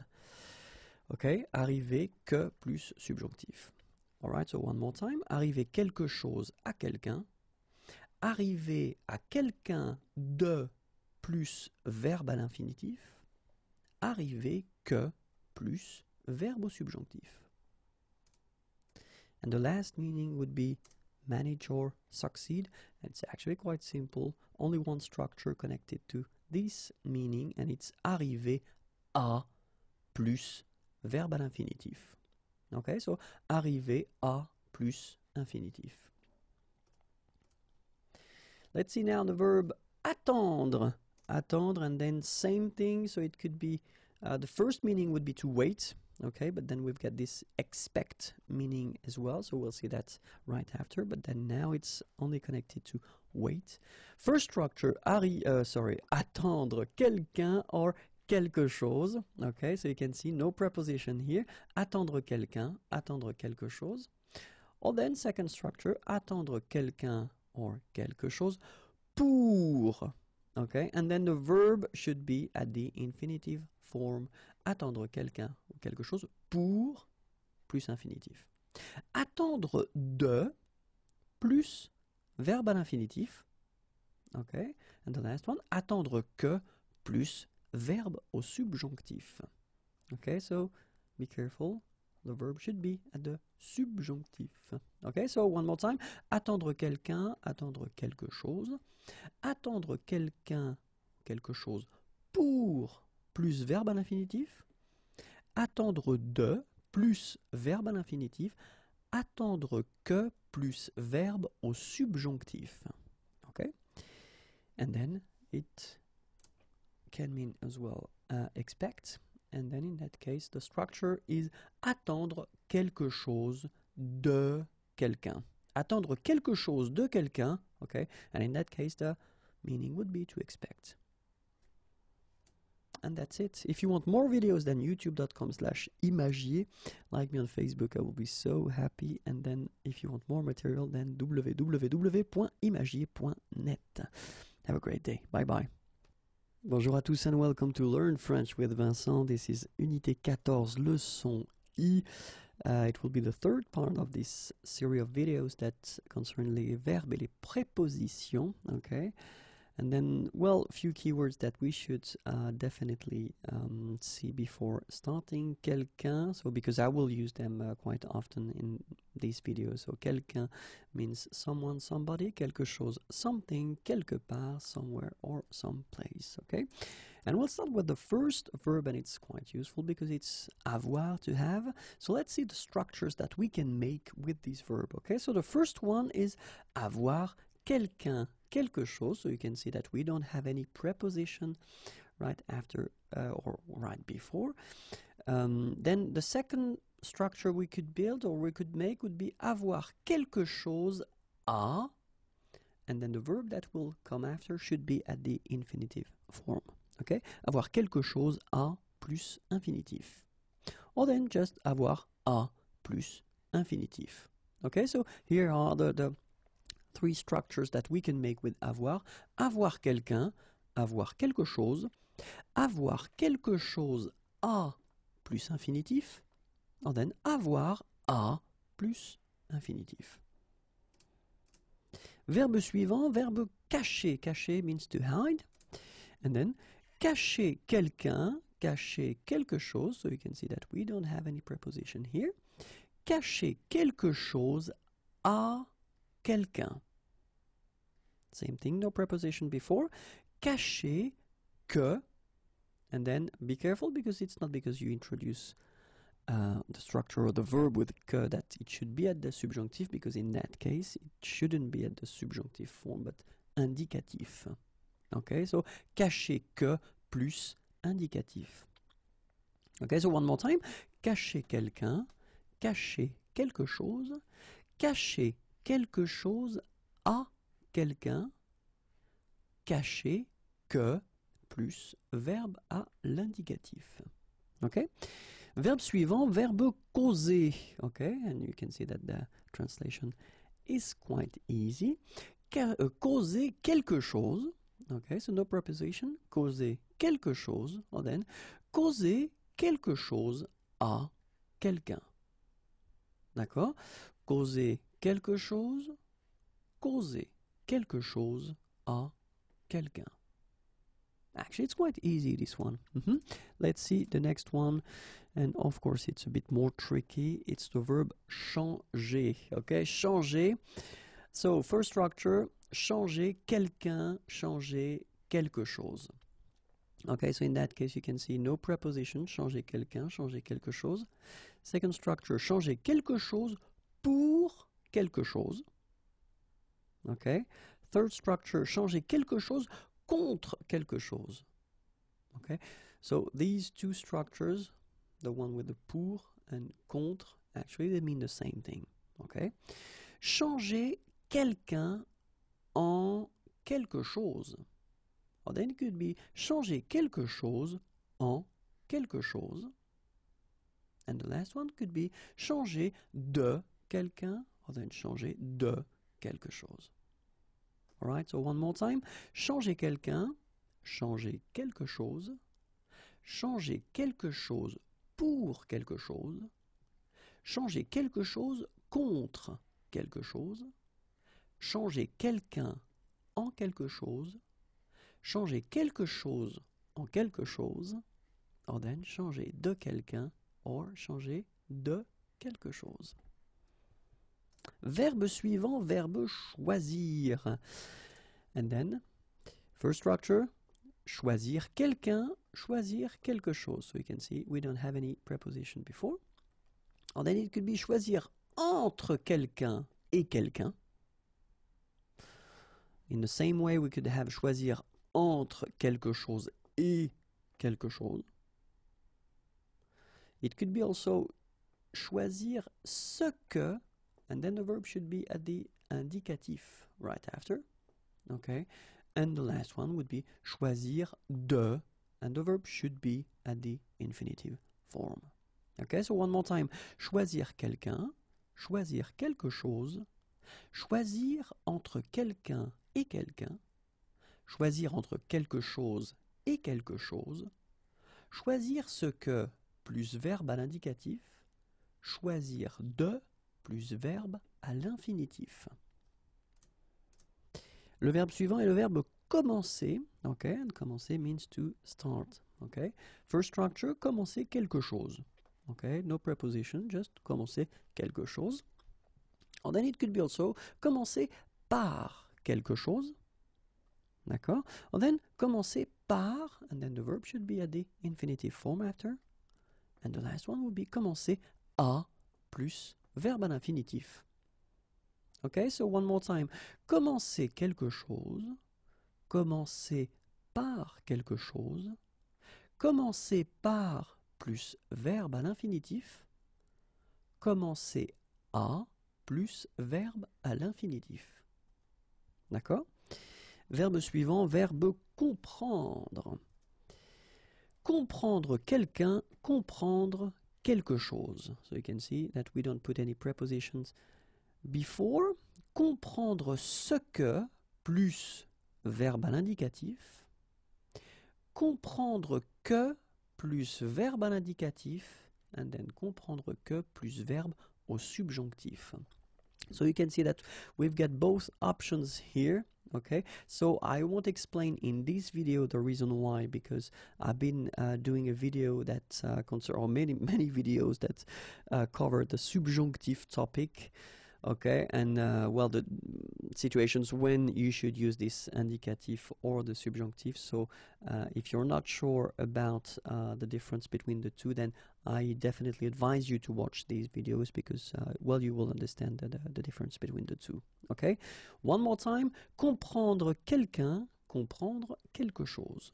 okay? Arriver que plus subjonctif. Alright, so one more time. Arriver quelque chose à quelqu'un. Arriver à quelqu'un de plus verbe à l'infinitif. Arriver que plus verbe au subjonctif. And the last meaning would be manage or succeed. It's actually quite simple. Only one structure connected to this meaning, and it's arriver à plus verbe à l'infinitif. Okay, so arriver à plus infinitif. Let's see now the verb attendre. Attendre, and then same thing, so it could be, the first meaning would be to wait, okay, but then we've got this expect meaning as well, so we'll see that right after, but then now it's only connected to wait. First structure, attendre quelqu'un or quelque chose, okay, so you can see no preposition here, attendre quelqu'un, attendre quelque chose. Or then second structure, attendre quelqu'un or quelque chose pour. Okay, and then the verb should be at the infinitive form. Attendre quelqu'un ou quelque chose pour plus infinitif. Attendre de plus verbe à l'infinitif. Okay, and the last one, attendre que plus verbe au subjonctif. Okay, so be careful. The verb should be at the subjonctif. Okay, so one more time. Attendre quelqu'un, attendre quelque chose. Attendre quelqu'un, quelque chose pour plus verbe à l'infinitif. Attendre de plus verbe à l'infinitif. Attendre que plus verbe au subjonctif. Okay? And then it can mean as well expect. And then in that case, the structure is attendre quelque chose de quelqu'un. Attendre quelque chose de quelqu'un, okay? And in that case, the meaning would be to expect. And that's it. If you want more videos, then youtube.com/imagier. Like me on Facebook, I will be so happy. And then if you want more material, then www.imagier.net. Have a great day. Bye bye. Bonjour à tous and welcome to Learn French with Vincent. This is Unité 14, leçon I. It will be the third part of this series of videos that concern les verbes et les prépositions. Okay. And then, well, a few keywords that we should definitely see before starting. Quelqu'un, so because I will use them quite often in these videos. So quelqu'un means someone, somebody, quelque chose, something, quelque part, somewhere, or someplace. Okay, and we'll start with the first verb, and it's quite useful because it's avoir, to have. So let's see the structures that we can make with this verb. Okay, so the first one is avoir quelqu'un, quelque chose. So you can see that we don't have any preposition right after or right before. Then the second structure we could build or we could make would be avoir quelque chose à, and then the verb that will come after should be at the infinitive form. Okay, avoir quelque chose à plus infinitif, or then just avoir à plus infinitif. Okay, so here are the three structures that we can make with avoir. Avoir quelqu'un, avoir quelque chose, avoir quelque chose à plus infinitif, and then avoir à plus infinitif. Verbe suivant, verbe cacher. Cacher means to hide. And then cacher quelqu'un, cacher quelque chose. So you can see that we don't have any preposition here. Cacher quelque chose à quelqu'un. Same thing, no preposition before. Cacher que, and then be careful because it's not because you introduce the structure or the verb with que that it should be at the subjunctive, because in that case it shouldn't be at the subjunctive form but indicatif. Okay, so cacher que plus indicatif. Okay, so one more time. Cacher quelqu'un, cacher quelque chose, cacher quelque chose à quelqu'un, cacher que plus verbe à l'indicatif. Okay? Verbe suivant, verbe causer. Okay, and you can see that the translation is quite easy. Causer quelque chose. Okay, so no preposition. Causer quelque chose. Or then, causer quelque chose à quelqu'un. D'accord? Causer quelque chose. Causer quelque chose à quelqu'un. Actually, it's quite easy, this one. Let's see the next one. And of course, it's a bit more tricky. It's the verb changer. Okay, changer. So, first structure, changer quelqu'un, changer quelque chose. Okay, so in that case, you can see no preposition, changer quelqu'un, changer quelque chose. Second structure, changer quelque chose pour quelque chose. Okay. Third structure, changer quelque chose contre quelque chose. Okay. So these two structures, the one with the pour and contre, actually they mean the same thing. Okay. Changer quelqu'un en quelque chose. Or then it could be changer quelque chose en quelque chose. And the last one could be changer de quelqu'un, or then changer de quelque chose. All right, so one more time. Changer quelqu'un, changer quelque chose, changer quelque chose pour quelque chose, changer quelque chose contre quelque chose, changer quelqu'un en quelque chose, changer quelque chose en quelque chose, or then changer de quelqu'un, or changer de quelque chose. Verbe suivant, verbe choisir. And then, first structure, choisir quelqu'un, choisir quelque chose. So you can see we don't have any preposition before. And then it could be choisir entre quelqu'un et quelqu'un. In the same way, we could have choisir entre quelque chose et quelque chose. It could be also choisir ce que, and then the verb should be at the indicatif right after. Okay, and the last one would be choisir de, and the verb should be at the infinitive form. Okay, so one more time. Choisir quelqu'un, choisir quelque chose, choisir entre quelqu'un et quelqu'un, choisir entre quelque chose et quelque chose, choisir ce que plus verbe à l'indicatif, choisir de plus verbe à l'infinitif. Le verbe suivant est le verbe commencer. Okay, and commencer means to start. Okay, first structure, commencer quelque chose. Okay, no preposition, just commencer quelque chose. And then it could be also commencer par quelque chose. D'accord? And then commencer par, and then the verb should be at the infinitive form after. And the last one would be commencer à plus verbe à l'infinitif. Okay, so one more time. Commencer quelque chose, commencer par quelque chose, commencer par plus verbe à l'infinitif, commencer à plus verbe à l'infinitif. D'accord? Verbe suivant, verbe comprendre. Comprendre quelqu'un, comprendre quelque chose. So you can see that we don't put any prepositions before. Comprendre ce que plus verbe à l'indicatif. Comprendre que plus verbe à l'indicatif. And then comprendre que plus verbe au subjonctif. So you can see that we've got both options here. Okay, so I won't explain in this video the reason why, because I've been doing a video that or many videos that cover the subjunctive topic. Okay, and well, the situations when you should use this indicative or the subjunctive. So if you're not sure about the difference between the two, then I definitely advise you to watch these videos, because well, you will understand the difference between the two. Okay, one more time. Comprendre quelqu'un, comprendre quelque chose.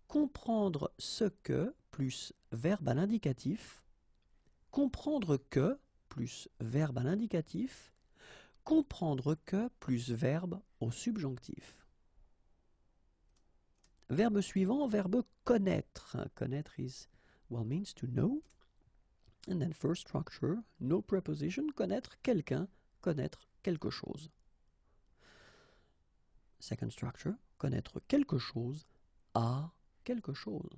Comprendre ce que plus verbe à l'indicatif. Comprendre que plus verbe à l'indicatif, comprendre que plus verbe au subjonctif. Verbe suivant, verbe connaître. Connaître means to know. And then first structure, no preposition, connaître quelqu'un, connaître quelque chose. Second structure, connaître quelque chose à quelque chose.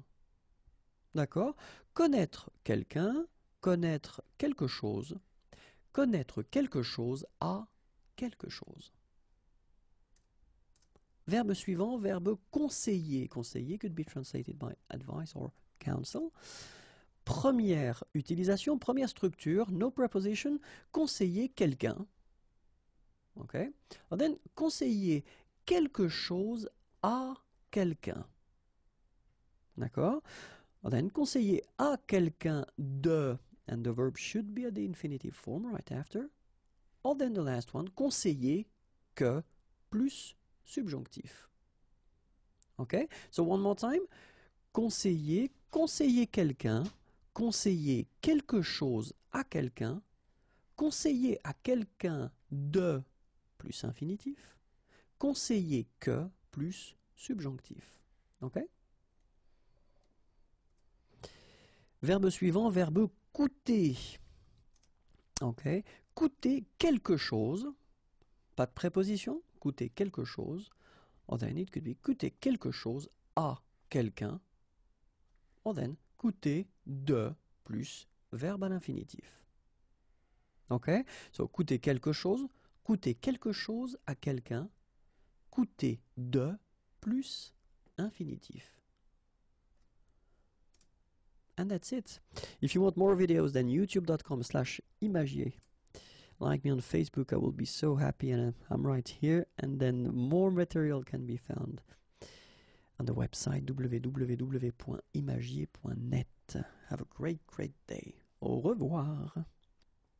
D'accord? Connaître quelqu'un, connaître quelque chose à quelque chose. Verbe suivant, verbe conseiller. Conseiller could be translated by advice or counsel. Première utilisation, première structure, no preposition, conseiller quelqu'un. Ok? And then conseiller quelque chose à quelqu'un. D'accord? And then conseiller à quelqu'un de, and the verb should be at the infinitive form right after. Or then the last one, conseiller que plus subjonctif. Okay? So one more time. Conseiller, conseiller quelqu'un, conseiller quelque chose à quelqu'un, conseiller à quelqu'un de plus infinitif, conseiller que plus subjonctif. Okay? Verbe suivant, verbe coûter. Okay? Coûter quelque chose, pas de préposition, coûter quelque chose. Or then it could be coûter quelque chose à quelqu'un. Or then coûter de plus verbe à l'infinitif. Okay? So coûter quelque chose à quelqu'un, coûter de plus infinitif. And that's it. If you want more videos, then youtube.com/imagier. Like me on Facebook, I will be so happy, and I'm right here. And then more material can be found on the website www.imagier.net. Have a great, great day. Au revoir.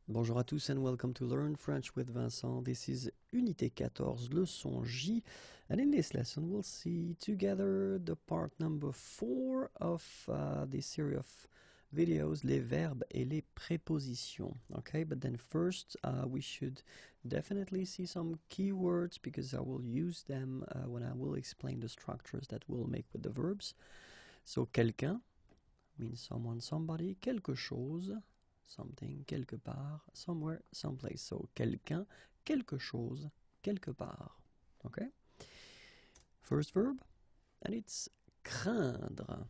Bonjour à tous and welcome to Learn French with Vincent. This is Unité 14, leçon J. And in this lesson we'll see together the part number 4 of this series of videos, les verbes et les prépositions. Okay, but then first we should definitely see some keywords because I will use them when I will explain the structures that we'll make with the verbs. So quelqu'un means someone, somebody, quelque chose, something, quelque part, somewhere, someplace. So quelqu'un, quelque chose, quelque part. Okay? First verb, and it's craindre.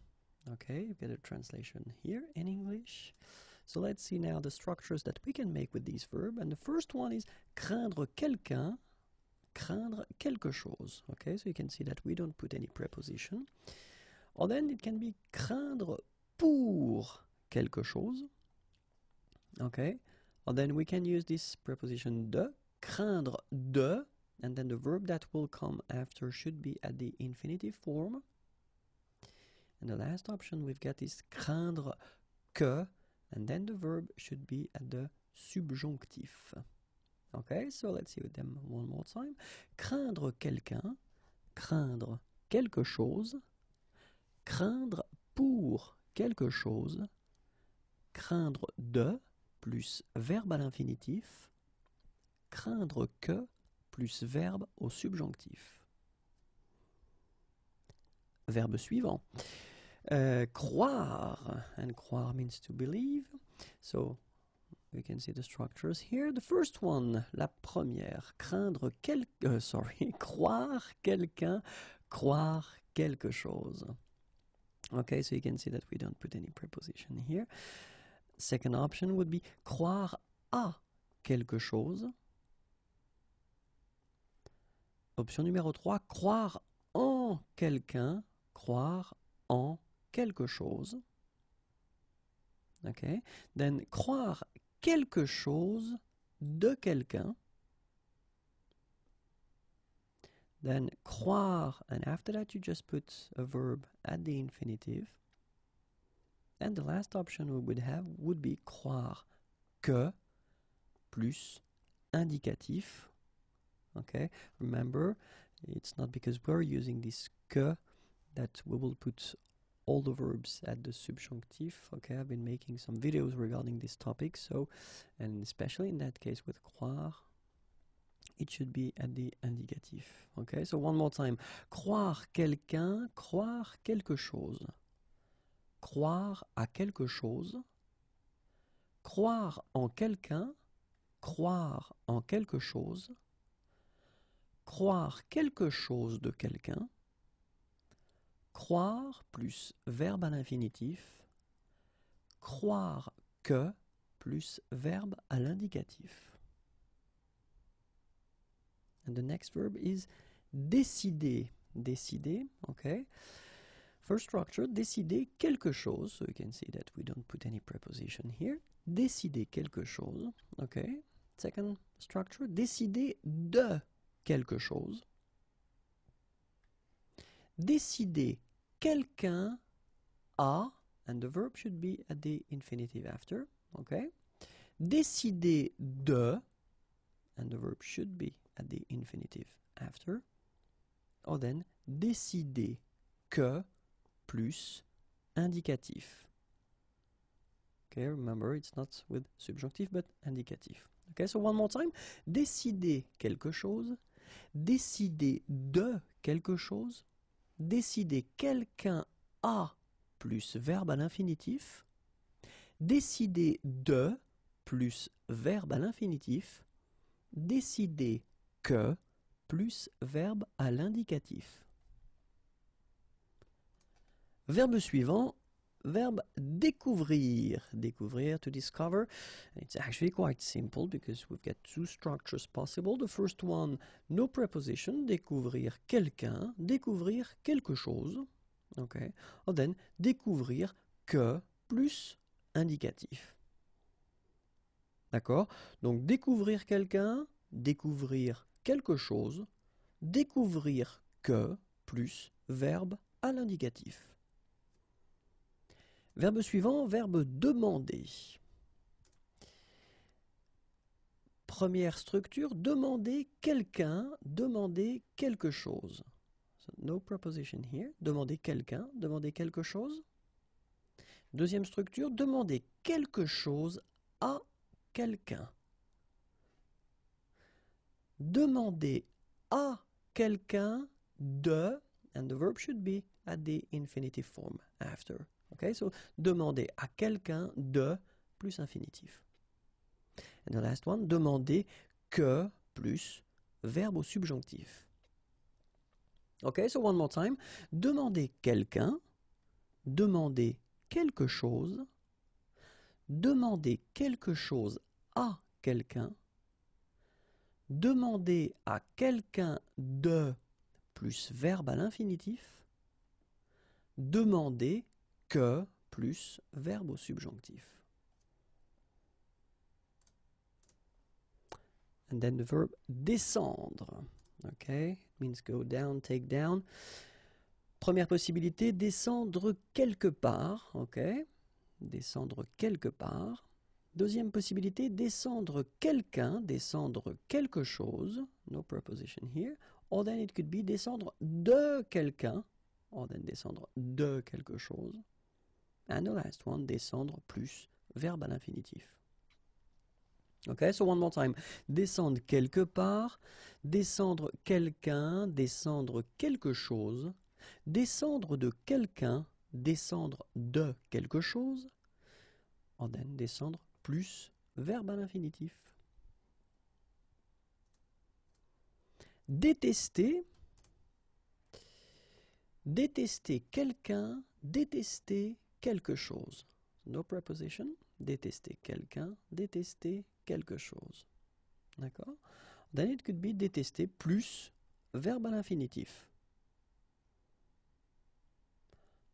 Okay, you get a translation here in English. So let's see now the structures that we can make with these verbs. And the first one is craindre quelqu'un, craindre quelque chose. Okay, so you can see that we don't put any preposition. Or then it can be craindre pour quelque chose. Okay, or then we can use this preposition de, craindre de, and then the verb that will come after should be at the infinitive form. And the last option we've got is craindre que, and then the verb should be at the subjonctif. Okay, so let's see with them one more time. Craindre quelqu'un, craindre quelque chose, craindre pour quelque chose, craindre de, plus verbe à l'infinitif, craindre que, plus verbe au subjonctif. Verbe suivant. Croire, and croire means to believe. So we can see the structures here. The first one, la première, craindre croire quelqu'un, croire quelque chose. Okay, so you can see that we don't put any preposition here. Second option would be croire à quelque chose. Option numéro 3, croire en quelqu'un, croire en quelque chose. Okay. Then croire quelque chose de quelqu'un. Then croire, and after that you just put a verb at the infinitive. And the last option we would have would be croire que plus indicatif. Okay, remember, it's not because we're using this que that we will put all the verbs at the subjunctive. Okay, I've been making some videos regarding this topic, so, and especially in that case with croire, it should be at the indicatif. Okay, so one more time. Croire quelqu'un, croire quelque chose. Croire à quelque chose. Croire en quelqu'un, croire en quelque chose. Croire quelque chose de quelqu'un. Croire plus verbe à l'infinitif. Croire que plus verbe à l'indicatif. And the next verb is décider. Décider, okay. First structure, décider quelque chose. So you can see that we don't put any preposition here. Décider quelque chose, okay. Second structure, décider de quelque chose. Décider quelqu'un a, and the verb should be at the infinitive after, okay. Décider de, and the verb should be at the infinitive after. Or then, décider que plus indicatif. Okay, remember it's not with subjunctive but indicatif. Okay, so one more time. Décider quelque chose. Décider de quelque chose. Décider quelqu'un a plus verbe à l'infinitif. Décider de plus verbe à l'infinitif. Décider que plus verbe à l'indicatif. Verbe suivant, verbe découvrir. Découvrir, to discover. It's actually quite simple because we've got two structures possible. The first one, no preposition, découvrir quelqu'un, découvrir quelque chose. Okay. Or then, découvrir que plus indicatif. D'accord? Donc, découvrir quelqu'un, découvrir quelque chose, découvrir que plus verbe à l'indicatif. Verbe suivant, verbe demander. Première structure, demander quelqu'un, demander quelque chose. So, no preposition here. Demander quelqu'un, demander quelque chose. Deuxième structure, demander quelque chose à quelqu'un. Demander à quelqu'un de, and the verb should be at the infinitive form after. Okay, so demander à quelqu'un de plus infinitif. And the last one, demander que plus verbe au subjonctif. Okay, so one more time. Demander quelqu'un, demander quelque chose, demander quelque chose à quelqu'un, demander à quelqu'un de plus verbe à l'infinitif, demander que plus verbe au subjonctif. And then the verb descendre. Okay, it means go down, take down. Première possibilité, descendre quelque part. Okay, descendre quelque part. Deuxième possibilité, descendre quelqu'un, descendre quelque chose. No preposition here. Or then it could be descendre de quelqu'un. Or then descendre de quelque chose. And the last one, descendre plus verbe à l'infinitif. Okay, so one more time. Descendre quelque part, descendre quelqu'un, descendre quelque chose, descendre de quelqu'un, descendre de quelque chose, and then descendre plus verbe à l'infinitif. Détester, détester quelqu'un, détester quelque chose. No preposition. Détester quelqu'un, détester quelque chose. D'accord? Then it could be détester plus verbe à l'infinitif.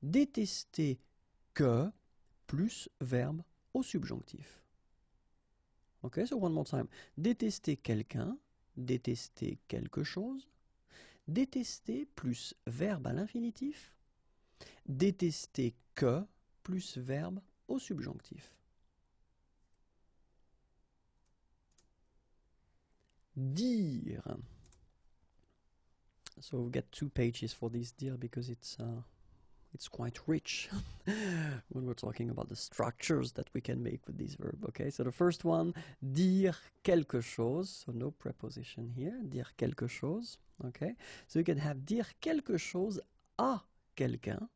Détester que plus verbe au subjonctif. Ok, so one more time. Détester quelqu'un, détester quelque chose, détester plus verbe à l'infinitif, détester que plus verbe au subjonctif. Dire. So we've got 2 pages for this dire because it's quite rich when we're talking about the structures that we can make with this verb. Okay, so the first one, dire quelque chose. So no preposition here. Dire quelque chose. Okay, so you can have dire quelque chose à quelqu'un.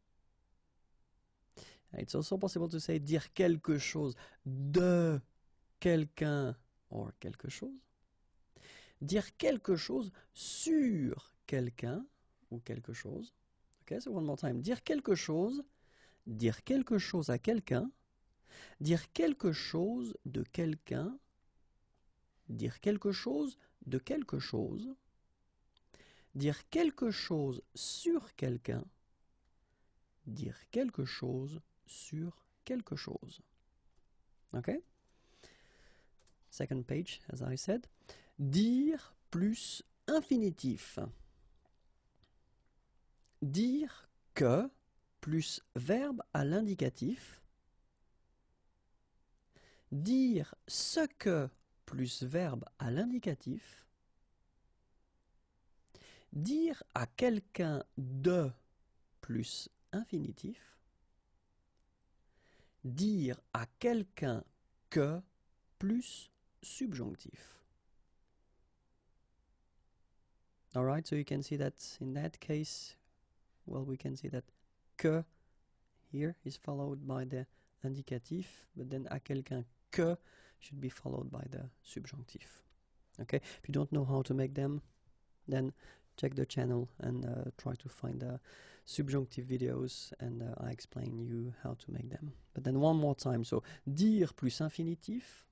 It's also possible to say dire quelque chose de quelqu'un or quelque chose. Dire quelque chose sur quelqu'un ou quelque chose. Okay, so one more time. Dire quelque chose à quelqu'un, dire quelque chose de quelqu'un, dire quelque chose de quelque chose, dire quelque chose sur quelqu'un, dire quelque chose sur quelque chose. Okay? Second page, as I said. Dire plus infinitif. Dire que plus verbe à l'indicatif. Dire ce que plus verbe à l'indicatif. Dire à quelqu'un de plus infinitif. Dire à quelqu'un que plus subjonctif. All right, so you can see that in that case, well, we can see that que here is followed by the indicatif, but then à quelqu'un que should be followed by the subjunctif. Okay, if you don't know how to make them, then check the channel and try to find the subjunctive videos and I explain you how to make them. But then one more time, so dire plus infinitif,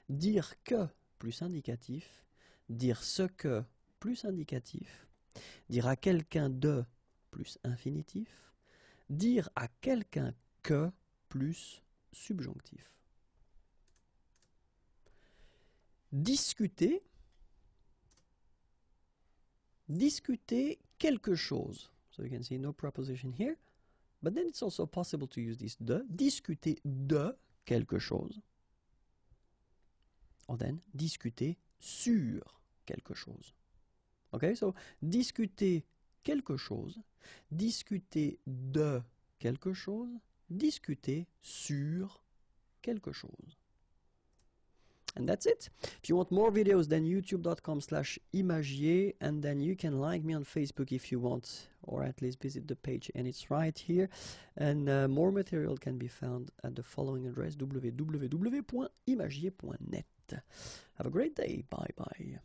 dire que plus indicatif, dire ce que plus indicatif, dire à quelqu'un de plus infinitif, dire à quelqu'un que plus subjonctif. Discuter, discuter quelque chose. So you can see no preposition here. But then it's also possible to use this de, discuter de quelque chose. Or then, discuter sur quelque chose. Okay, so discuter quelque chose, discuter de quelque chose, discuter sur quelque chose. And that's it. If you want more videos, then youtube.com/imagier, and then you can like me on Facebook if you want, or at least visit the page, and it's right here. And more material can be found at the following address, www.imagier.net. Have a great day. Bye bye.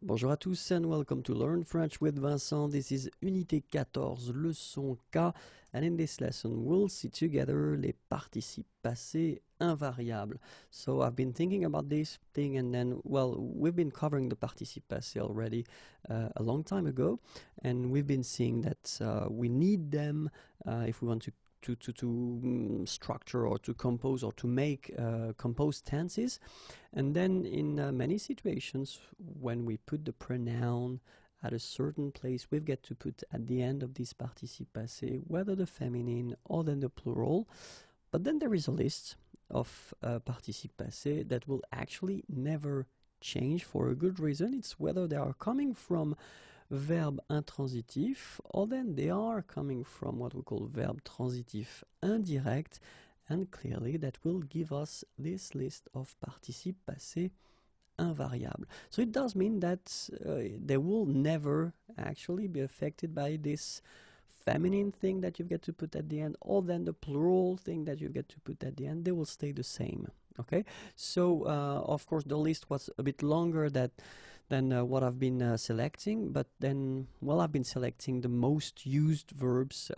Bonjour à tous and welcome to Learn French with Vincent. This is Unité 14, leçon K, and in this lesson we'll see together les participes passés invariables. So I've been thinking about this thing, and then, well, we've been covering the participes passés already a long time ago, and we've been seeing that we need them if we want to structure or to compose or to make composed tenses. And then in many situations, when we put the pronoun at a certain place, we've got to put at the end of this participe passé whether the feminine or then the plural. But then there is a list of participe passé that will actually never change for a good reason. It's whether they are coming from verbe intransitif, or then they are coming from what we call verbe transitif indirect, and clearly that will give us this list of participes passés invariables. So it does mean that they will never actually be affected by this feminine thing that you've got to put at the end, or then the plural thing that you've got to put at the end. They will stay the same. Okay, so of course the list was a bit longer than what I've been selecting, but then, well, I've been selecting the most used verbs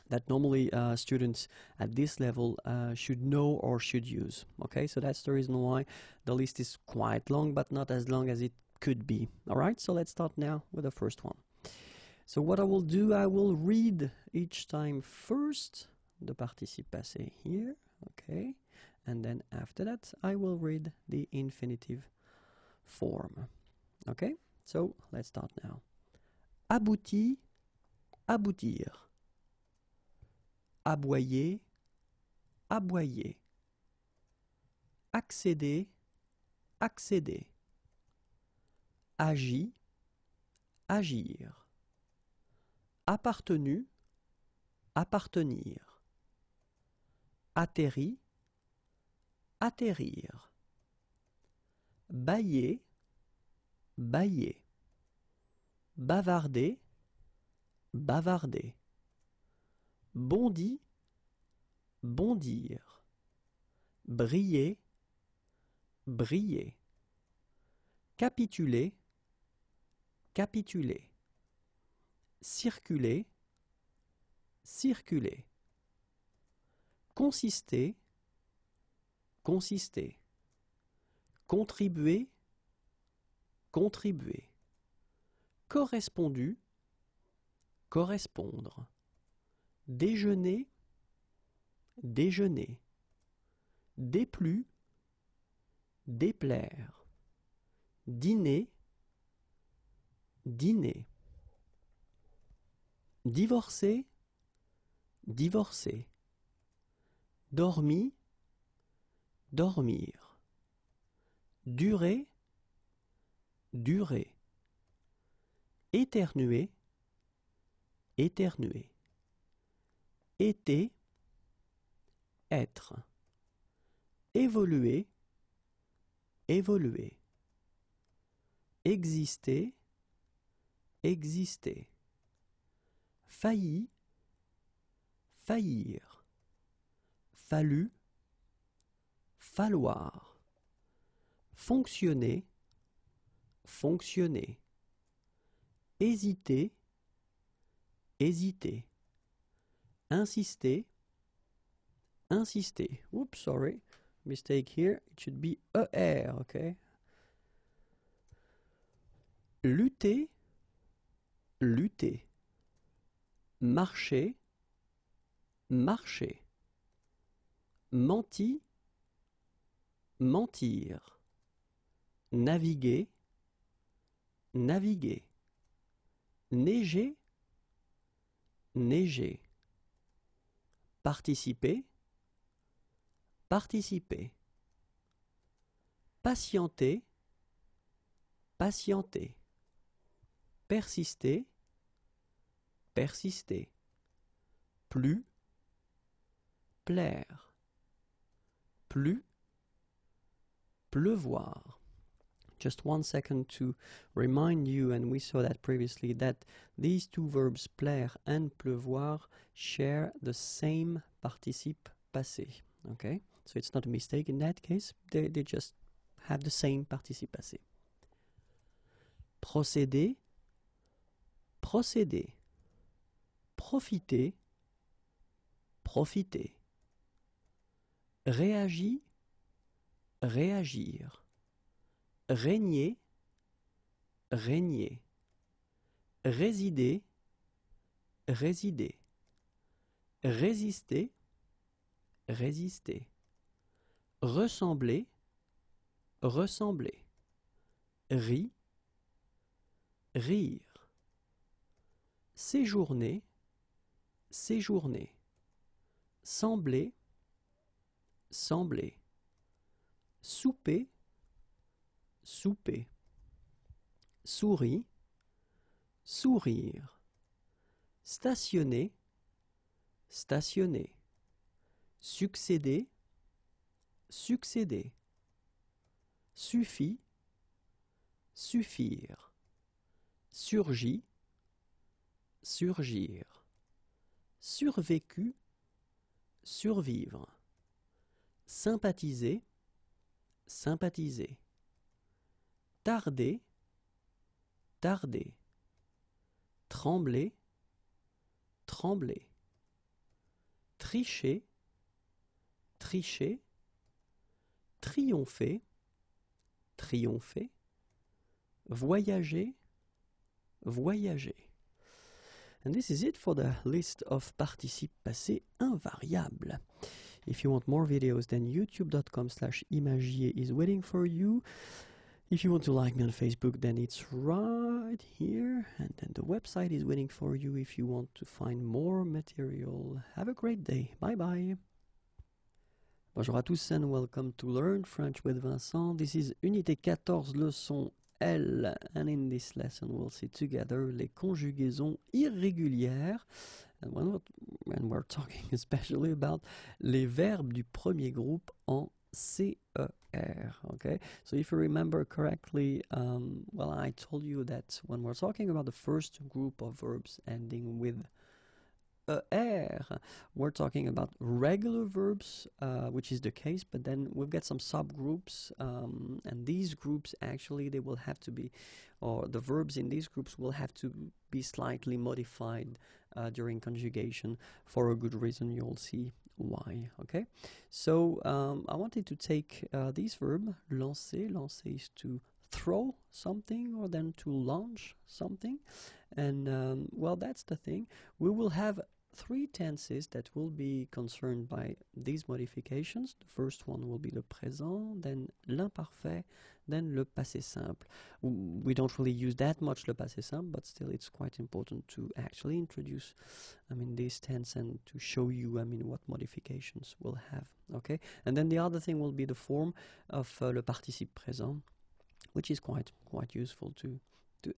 that normally students at this level should know or should use. Okay, so that's the reason why the list is quite long, but not as long as it could be. All right, so let's start now with the first one. So what I will do, I will read each time first the participe passé here, okay, and then after that I will read the infinitive form. Okay, so let's start now. Abouti, aboutir. Aboyer, aboyer. Accéder, accéder. Agi, agir. Appartenu, appartenir. Atterri, atterrir. Bailler, bailler. Bavarder, bavarder. Bondi, bondir. Briller, briller. Capituler, capituler. Circuler, circuler. Consister, consister. Contribuer, contribuer. Correspondu, correspondre. Déjeuner, déjeuner. Déplu, déplaire. Dîner, dîner. Divorcer, divorcer. Dormi, dormir. Durer, durer. Éternuer, éternuer. Été, être. Évoluer, évoluer. Exister, exister. Failli, faillir. Fallu, falloir. Fonctionner, fonctionner. Hésiter, hésiter. Insister, insister. Oops, sorry. Mistake here. It should be ER, okay? Lutter, lutter. Marcher, marcher. Menti, mentir. Naviguer, naviguer. Neiger, neiger. Participer, participer. Patienter, patienter. Persister, persister. Plus, plaire. Plus, pleuvoir. Just 1 second to remind you, and we saw that previously, that these two verbs, plaire and pleuvoir, share the same participe passé. Okay? So it's not a mistake in that case, they just have the same participe passé. Procéder, procéder. Profiter, profiter. Réagir, réagir. Régner, régner. Résider, résider. Résister, résister. Ressembler, ressembler. Rire, rire. Séjourner, séjourner. Sembler, sembler. Souper, souper. Souris, sourire. Stationner, stationner. Succéder, succéder. Suffit, suffire. Surgit, surgir. Survécu, survivre. Sympathiser, sympathiser. Tarder, tarder. Trembler, trembler. Tricher, tricher. Triompher, triompher. Voyager, voyager. And this is it for the list of participe passé invariable. If you want more videos, then youtube.com/imagier is waiting for you. If you want to like me on Facebook, then it's right here. And then the website is waiting for you if you want to find more material. Have a great day. Bye bye. Bonjour à tous and welcome to Learn French with Vincent. This is Unité 14, leçon L. And in this lesson, we'll see together les conjugaisons irrégulières. And we're talking especially about les verbes du premier groupe en CER. Okay, so if you remember correctly, well, I told you that when we're talking about the first group of verbs ending with ER, we're talking about regular verbs, which is the case, but then we've got some subgroups, and these groups actually, they will have to be, or the verbs in these groups will have to be slightly modified during conjugation for a good reason. You'll see why. Okay, so I wanted to take this verb, lancer. Lancer is to throw something or then to launch something, and well, that's the thing. We will have 3 tenses that will be concerned by these modifications. The first one will be le présent, then l'imparfait, then le passé simple. We don't really use that much le passé simple, but still it's quite important to actually introduce, this tense and to show you, what modifications we'll have. Okay, and then the other thing will be the form of le participe présent, which is quite useful to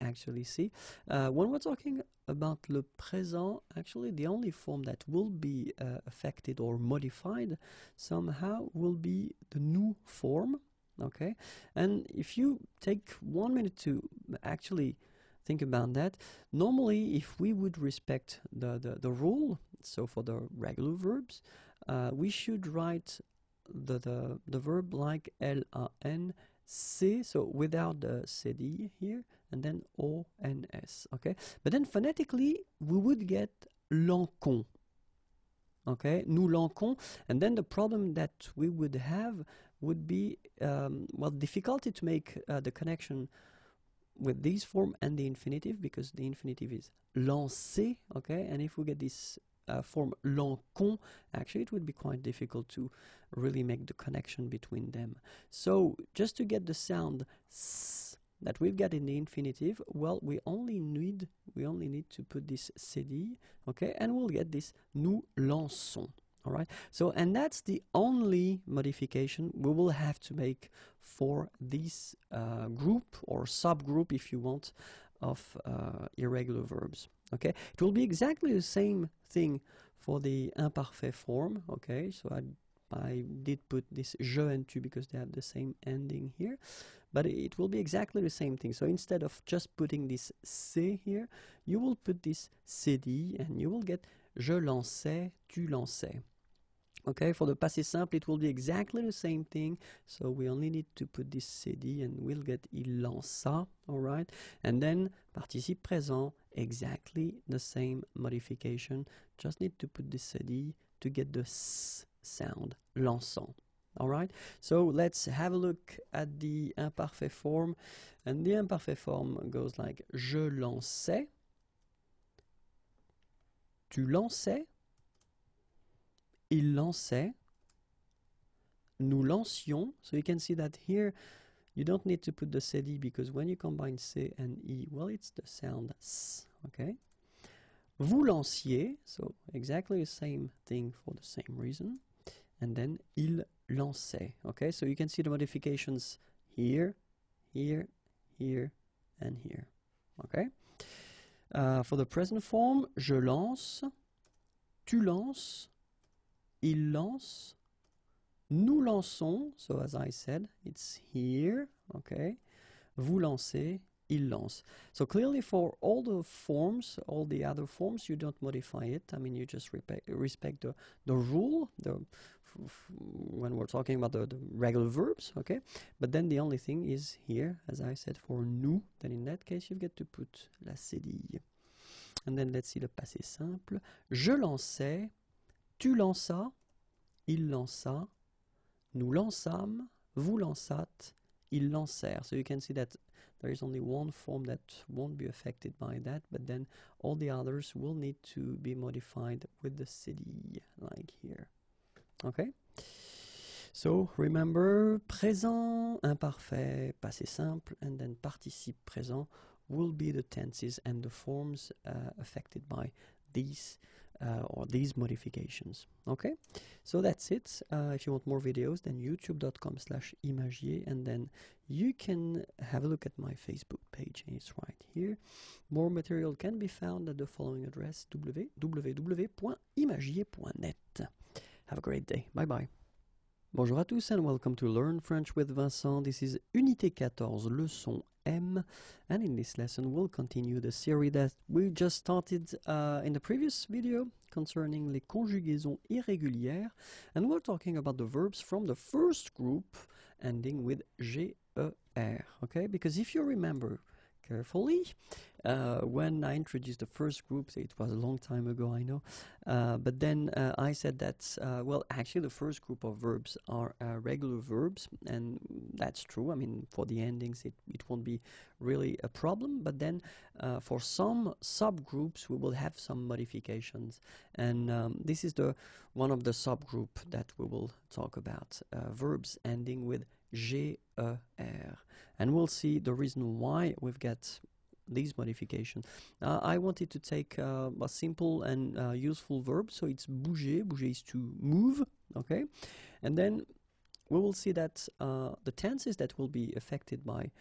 actually see. When we're talking about le présent, actually the only form that will be affected or modified somehow will be the nous form. Okay, and if you take 1 minute to actually think about that, normally if we would respect the rule, so for the regular verbs, we should write the verb like LAN-C, so without the CD here, and then ONS, okay? But then phonetically, we would get l'encon, okay? Nous l'encon, and then the problem that we would have would be, difficulty to make the connection with this form and the infinitive, because the infinitive is lancer, okay? And if we get this form l'encon, actually it would be quite difficult to really make the connection between them. So just to get the sound s, that we've got in the infinitive, well, we only need to put this cd, okay, and we'll get this nous lançons. All right, so and that's the only modification we will have to make for this group or subgroup, if you want, of irregular verbs. Okay, it will be exactly the same thing for the imparfait form. Okay, so I did put this je and tu because they have the same ending here, but it will be exactly the same thing. So instead of just putting this c here, you will put this cd and you will get je lançais, tu lançais. Okay, for the passé simple, it will be exactly the same thing. So we only need to put this cd and we'll get il lança, all right? And then participe présent, exactly the same modification. Just need to put this cd to get the s sound, lançant. All right, so let's have a look at the imparfait form. And the imparfait form goes like je lançais, tu lançais, il lançait, nous lancions. So you can see that here you don't need to put the cd because when you combine c and e, well, it's the sound s, okay? Vous lanciez, so exactly the same thing for the same reason. And then il lançait, okay? So you can see the modifications here, here, here, and here, okay? For the present form, je lance, tu lances, il lance, nous lançons, so as I said, it's here, okay? Vous lancez, il lance. So clearly for all the forms, all the other forms, you don't modify it. I mean, you just respect the rule, when we're talking about the regular verbs, okay? But then the only thing is here, as I said, for nous, then in that case, you get to put la cédille. And then let's see the passé simple. Je lançais, tu lanças, il lança, nous lançâmes, vous lançâtes, ils lancèrent. So you can see that there is only one form that won't be affected by that, but then all the others will need to be modified with the cd, like here. Okay? So remember, présent, imparfait, passé simple, and then participe présent will be the tenses and the forms affected by these or these modifications. Okay, so that's it. If you want more videos, then youtube.com/imagier, and then you can have a look at my Facebook page. It's right here. More material can be found at the following address: www.imagier.net. Have a great day. Bye bye. Bonjour à tous and welcome to Learn French with Vincent. This is Unité 14, leçon M, and in this lesson we'll continue the series that we just started in the previous video concerning les conjugaisons irrégulières, and we're talking about the verbs from the first group ending with GER, okay? Because if you remember carefully, when I introduced the first group, it was a long time ago, I know, but then I said that, well, actually the first group of verbs are regular verbs, and that's true. I mean, for the endings, it won't be really a problem, but then for some subgroups, we will have some modifications, and this is one of the subgroup that we will talk about, verbs ending with GER, and we'll see the reason why we've got these modifications. I wanted to take a simple and useful verb, so it's bouger. Bouger is to move, okay? And then we will see that the tenses that will be affected by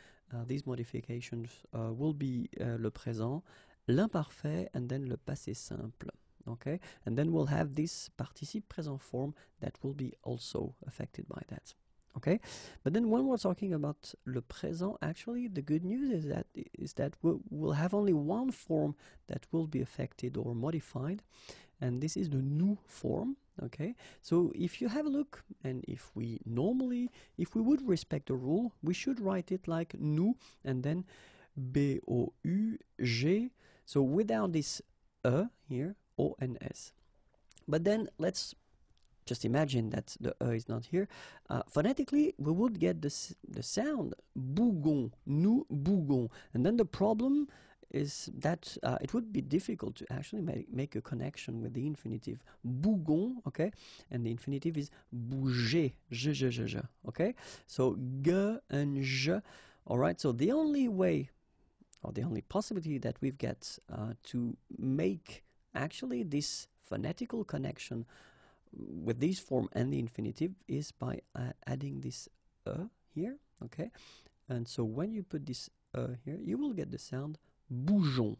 these modifications will be le présent, l'imparfait, and then le passé simple, okay? And then we'll have this participe présent form that will be also affected by that. Okay, but then when we're talking about le présent, actually the good news is that we'll have only one form that will be affected or modified, and this is the nous form. Okay, so if you have a look, and if we would respect the rule, we should write it like nous and then B-O-U-G, so without this E here, O and S. But then let's just imagine that the E is not here. Phonetically, we would get the sound bougon, nous bougon. And then the problem is that it would be difficult to actually make a connection with the infinitive bougon, okay? And the infinitive is bouger, je, okay? So, ge and je All right, so the only way, or the only possibility that we've got to make actually this phonetical connection with this form and the infinitive is by adding this here, okay? And so when you put this here, you will get the sound bougeons,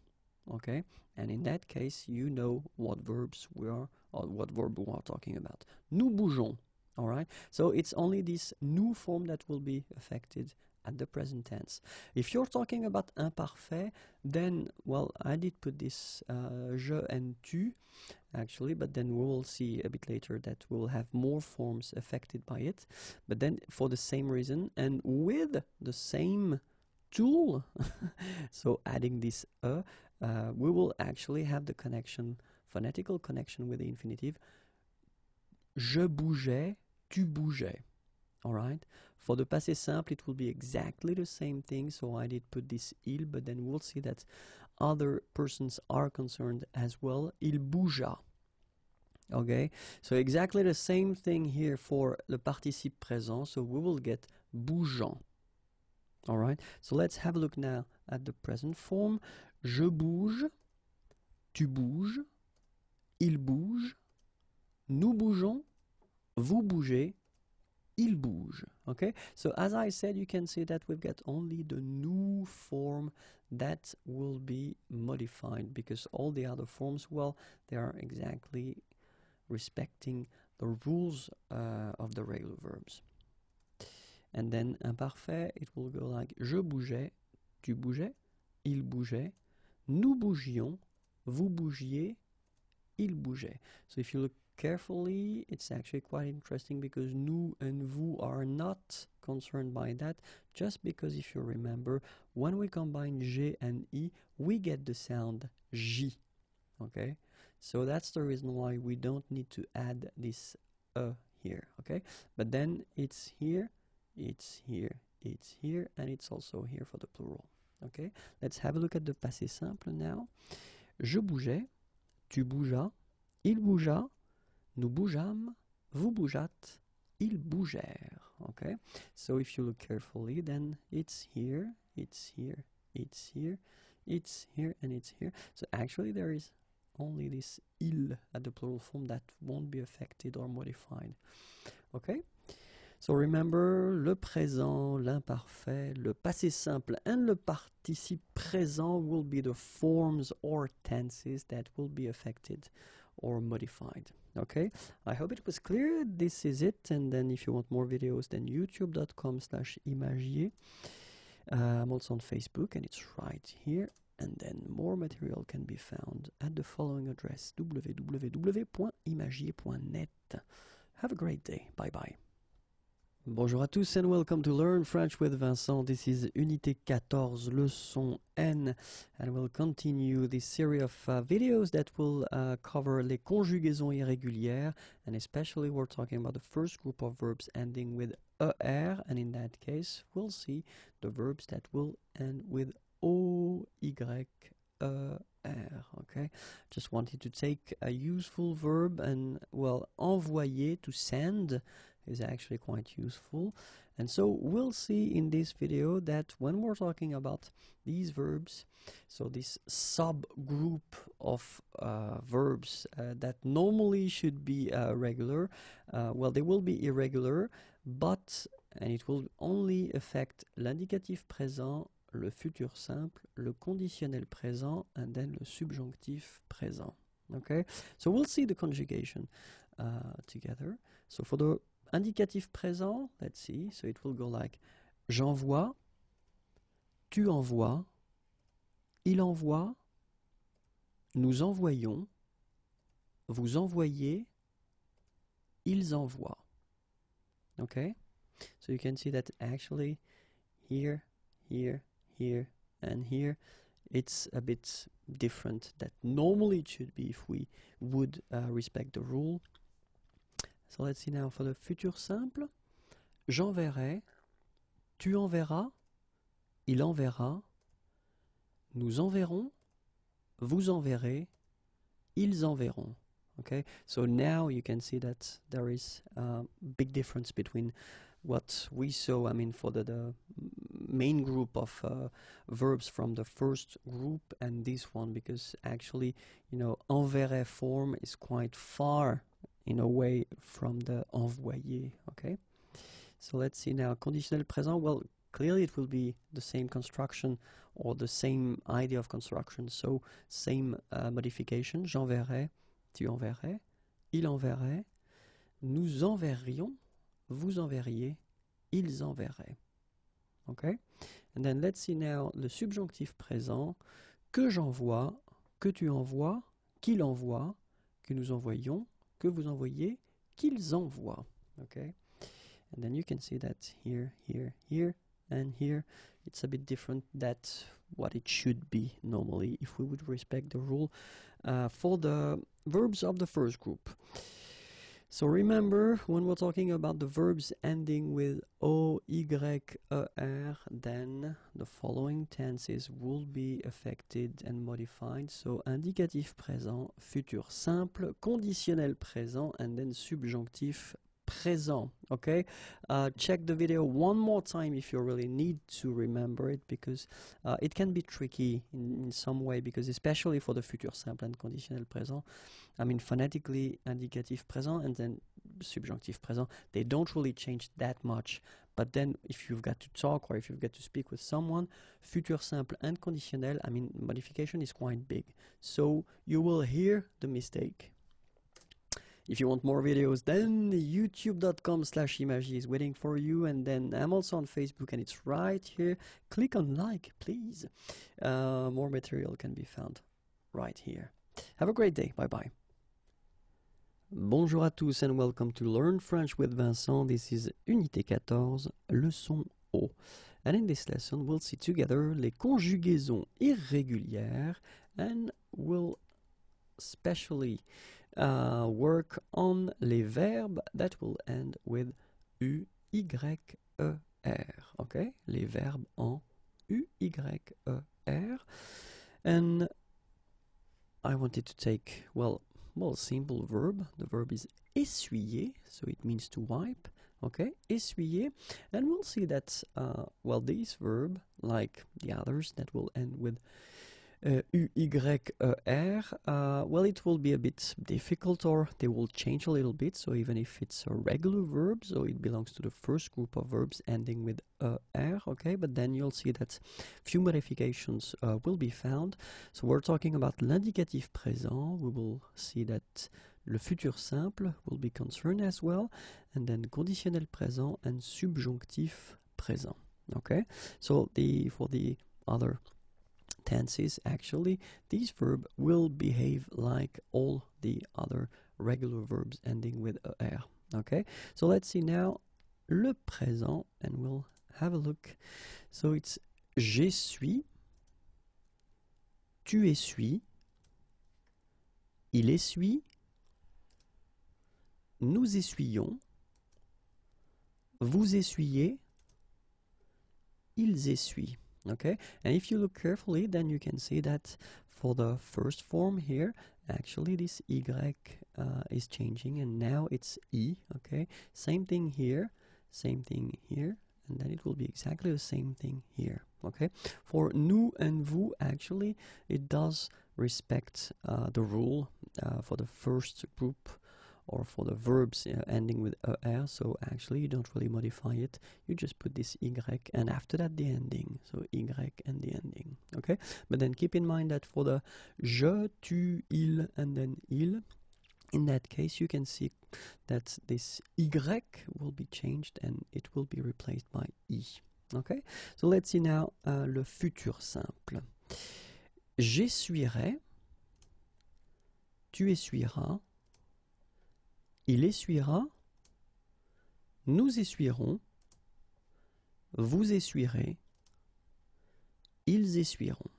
okay? And in that case, you know what verbs we are, or what verb we are talking about. Nous bougeons, all right? So it's only this nous form that will be affected at the present tense. If you're talking about imparfait, then, well, I did put this je and tu, actually, but then we will see a bit later that we'll have more forms affected by it. But then for the same reason and with the same tool, so adding this we will actually have the connection, phonetical connection with the infinitive. Je bougeais, tu bougeais. All right. For the passé simple, it will be exactly the same thing. So I did put this il, but then we'll see that other persons are concerned as well. Il bougea. Okay. So exactly the same thing here for le participe présent. So we will get bougeant. All right. So let's have a look now at the present form. Je bouge, tu bouges, il bouge, nous bougeons, vous bougez, il bouge. Okay, so as I said, you can see that we've got only the nous form that will be modified, because all the other forms, well, they are exactly respecting the rules of the regular verbs. And then imparfait, it will go like je bougeais, tu bougeais, il bougeait, nous bougions, vous bougiez, il bougeait. So if you look carefully, it's actually quite interesting, because nous and vous are not concerned by that, just because if you remember, when we combine G and I, we get the sound J. Okay, so that's the reason why we don't need to add this here. Okay, but then it's here, it's here, it's here, and it's also here for the plural. Okay, let's have a look at the passé simple now. Je bougeais, tu bougeas, il bougea, nous bougeâmes, vous bougeâtes, ils bougèrent. Okay, so if you look carefully, then it's here, it's here, it's here, it's here, and it's here. So actually there is only this il at the plural form that won't be affected or modified. Okay, so remember, le présent, l'imparfait, le passé simple, and le participe présent will be the forms or tenses that will be affected or modified. Okay, I hope it was clear. This is it, and then if you want more videos, then youtube.com/imagier. I'm also on Facebook, and it's right here. And then more material can be found at the following address, www.imagier.net. Have a great day. Bye-bye. Bonjour à tous and welcome to Learn French with Vincent. This is Unité 14, leçon N, and we'll continue this series of videos that will cover les conjugaisons irrégulières, and especially we're talking about the first group of verbs ending with ER, and in that case we'll see the verbs that will end with O-Y-E-R. Okay, just wanted to take a useful verb, and well, envoyer, to send, is actually quite useful. And so we'll see in this video that when we're talking about these verbs, so this subgroup of verbs that normally should be regular, well, they will be irregular, but, and it will only affect l'indicatif présent, le futur simple, le conditionnel présent, and then le subjonctif présent. Okay, so we'll see the conjugation together. So for the indicatif présent, let's see, so it will go like j'envoie, tu envoies, il envoie, nous envoyons, vous envoyez, ils envoient. Okay, so you can see that actually here, here, here, and here, it's a bit different that normally it should be if we would respect the rule. So let's see now for the futur simple. J'enverrai, tu enverras, il enverra, nous enverrons, vous enverrez, ils enverront. Okay, so now you can see that there is a big difference between what we saw, I mean, for the main group of verbs from the first group and this one, because actually, you know, enverrait form is quite far in a way from the envoyer. Okay, so let's see now. Conditionnel présent, well, clearly it will be the same construction or the same idea of construction, so same modification. J'enverrai, tu enverrais, il enverrait, nous enverrions, vous enverriez, ils enverraient. Okay, and then let's see now le subjonctif présent. Que j'envoie, que tu envoies, qu'il envoie, que nous envoyons, que vous envoyez, qu'ils envoient. Okay, and then you can see that here, here, here, and here it's a bit different. That's what it should be normally if we would respect the rule for the verbs of the first group. So remember, when we're talking about the verbs ending with O, Y, E, R, then the following tenses will be affected and modified. So indicatif présent, futur simple, conditionnel présent, and then subjonctif présent. Okay, check the video one more time if you really need to remember it, because it can be tricky in some way, because especially for the futur simple and conditionnel présent, I mean phonetically indicatif présent and then subjonctif présent, they don't really change that much. But then if you've got to talk or if you've got to speak with someone, futur simple and conditionnel, I mean modification is quite big. So you will hear the mistake. If you want more videos, then youtube.com/imagie is waiting for you, and then I'm also on Facebook and it's right here. Click on like, please. More material can be found right here. Have a great day. Bye-bye. Bonjour à tous and welcome to Learn French with Vincent. This is Unité 14, leçon O. And in this lesson, we'll see together les conjugaisons irrégulières, and we'll especially work on les verbes that will end with U, Y, E, R. Okay? Les verbes en U, Y, E, R. And I wanted to take, well, simple verb. The verb is essuyer, so it means to wipe. Okay, essuyer. And we'll see that, well, this verb, like the others that will end with U, Y, E, R, well, it will be a bit difficult, or they will change a little bit. So even if it's a regular verb, so it belongs to the first group of verbs ending with R, okay, but then you'll see that few modifications will be found. So we're talking about l'indicatif présent. We will see that le futur simple will be concerned as well, and then conditionnel présent and subjonctif présent. Okay, so for the other tenses, actually, this verb will behave like all the other regular verbs ending with er. Okay, so let's see now le présent, and we'll have a look. So it's j'essuie, tu essuies, il essuie, nous essuyons, vous essuyez, ils essuient. Okay, and if you look carefully, then you can see that for the first form here, actually this Y is changing, and now it's E. Okay, same thing here, and then it will be exactly the same thing here. Okay, for nous and vous, actually, it does respect the rule for the first group, or for the verbs ending with er, so actually you don't really modify it, you just put this Y and after that the ending, so Y and the ending, okay? But then keep in mind that for the je, tu, il, and then il, in that case you can see that this Y will be changed and it will be replaced by I, okay? So let's see now le futur simple. J'essuierai, tu essuieras, il essuiera, nous essuierons, vous essuierez, ils essuieront.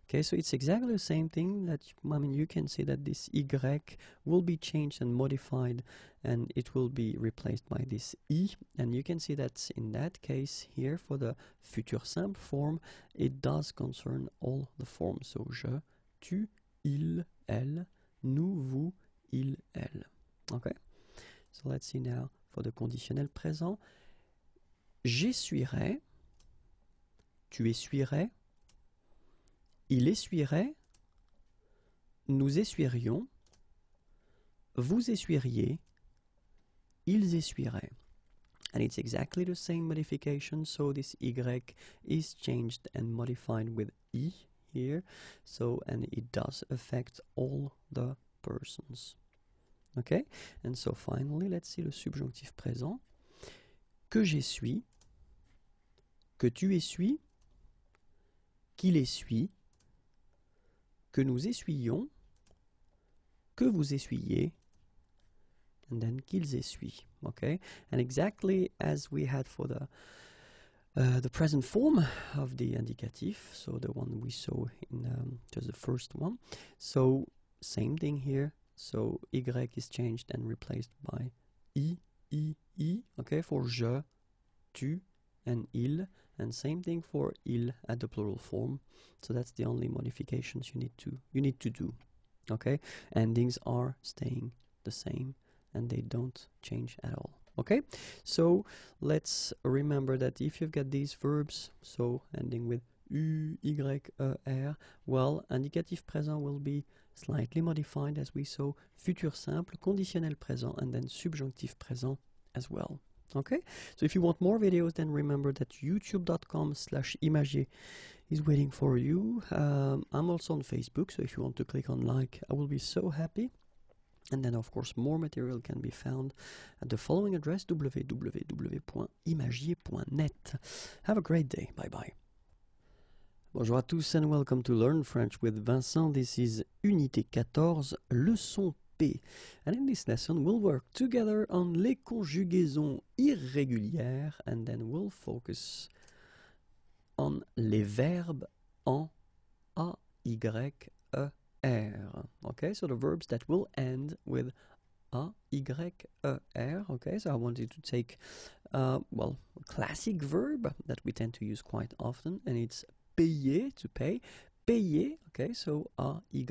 Okay, so it's exactly the same thing that, I mean, you can see that this Y will be changed and modified, and it will be replaced by this I, and you can see that in that case here for the futur simple form, it does concern all the forms. So je, tu, il, elle, nous, vous, il, elle. Okay, so let's see now for the conditionnel présent. J'essuierai, tu essuierais, il essuierait, nous essuierions, vous essuieriez, ils essuieraient. And it's exactly the same modification, so this Y is changed and modified with I here, so, and it does affect all the persons. Okay, and so finally, let's see le subjonctif présent. Que j'essuie, que tu essuies, qu'il essuie, que nous essuyons, que vous essuyez, and then qu'ils essuient. Okay, and exactly as we had for the present form of the indicatif, so the one we saw in just the first one. So same thing here. So Y is changed and replaced by I. Okay, for je, tu, and il, and same thing for il at the plural form. So that's the only modifications you need to do. Okay, endings are staying the same and they don't change at all. Okay, so let's remember that if you've got these verbs, so ending with U, Y, E, R, well, indicatif présent will be slightly modified as we saw, futur simple, conditionnel présent, and then subjonctif présent as well. Okay, so if you want more videos, then remember that youtube.com/imagier is waiting for you. I'm also on Facebook, so if you want to click on like, I will be so happy. And then, of course, more material can be found at the following address, www.imagier.net. Have a great day. Bye-bye. Bonjour à tous and welcome to Learn French with Vincent. This is Unité 14, leçon P. And in this lesson, we'll work together on les conjugaisons irrégulières and then we'll focus on les verbes en A, Y, E, R. Okay, so the verbs that will end with A, Y, E, R. Okay, so I wanted to take, well, a classic verb that we tend to use quite often, and it's payer, to pay. Payer, okay, so A, Y,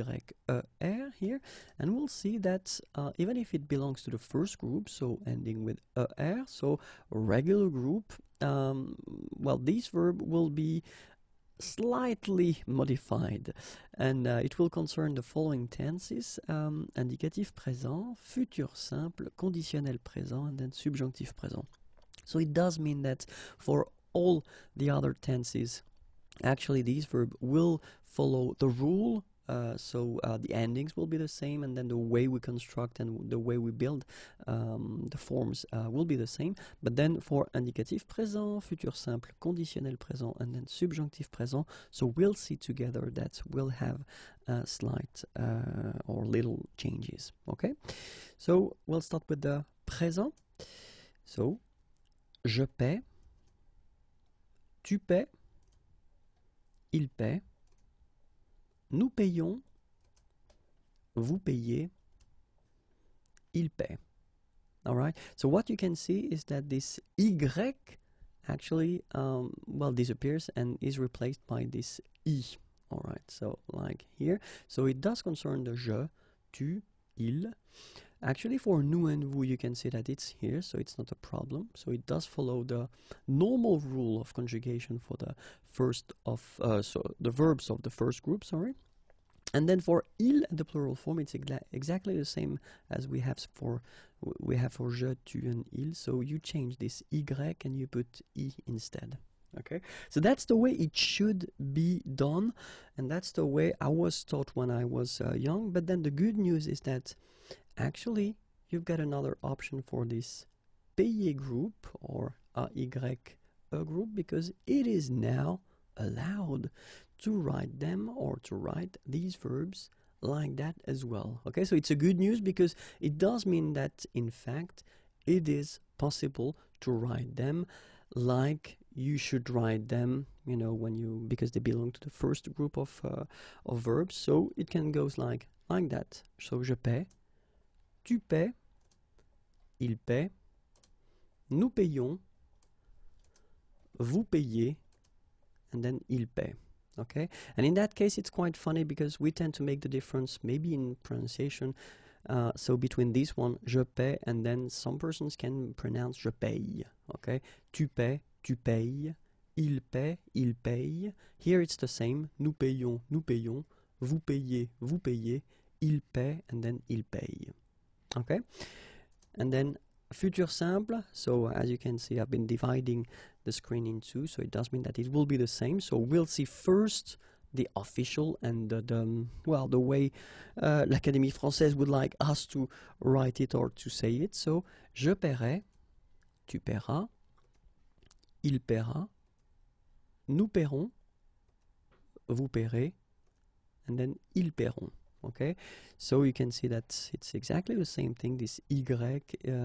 E, R here, and we'll see that even if it belongs to the first group, so ending with E, R, so regular group, well, this verb will be slightly modified, and it will concern the following tenses: indicatif présent, futur simple, conditionnel présent, and then subjonctif présent. So it does mean that for all the other tenses, actually this verb will follow the rule. So the endings will be the same, and then the way we construct and the way we build the forms will be the same. But then for indicatif présent, futur simple, conditionnel présent, and then subjonctif présent, so we'll see together that we'll have slight or little changes. Okay, so we'll start with the présent. So je paie, tu paies, il paie, nous payons, vous payez, il paie. All right. So what you can see is that this Y actually, well, disappears and is replaced by this I. All right. So like here. So it does concern the je, tu, il. Actually, for nous and vous, you can see that it's here, so it's not a problem. So it does follow the normal rule of conjugation for the first of, so the verbs of the first group, sorry. And then for il, the plural form, it's exactly the same as we have for je, tu, and il. So you change this Y and you put I instead. Okay, so that's the way it should be done, and that's the way I was taught when I was young. But then the good news is that actually you've got another option for this payer group or AY group, because it is now allowed to write them or to write these verbs like that as well. Okay, so it's a good news because it does mean that in fact it is possible to write them like you should write them, you know, when you, because they belong to the first group of verbs. So it can go like that. So je paie, tu paies, il paie, nous payons, vous payez, and then il paie. Okay, and in that case it's quite funny because we tend to make the difference maybe in pronunciation, so between this one, je paie, and then some persons can pronounce je paye. Okay, tu paies, tu payes, il paie, il paye. Here it's the same. Nous payons, nous payons. Vous payez, vous payez. Il paie, and then il paye. Okay? And then future simple. So as you can see, I've been dividing the screen in two. So it does mean that it will be the same. So we'll see first the official and the way l'Académie française would like us to write it or to say it. So, je paierai, tu paieras, il paiera, nous paierons, vous paierez, and then ils paieront. Okay, so you can see that it's exactly the same thing. This Y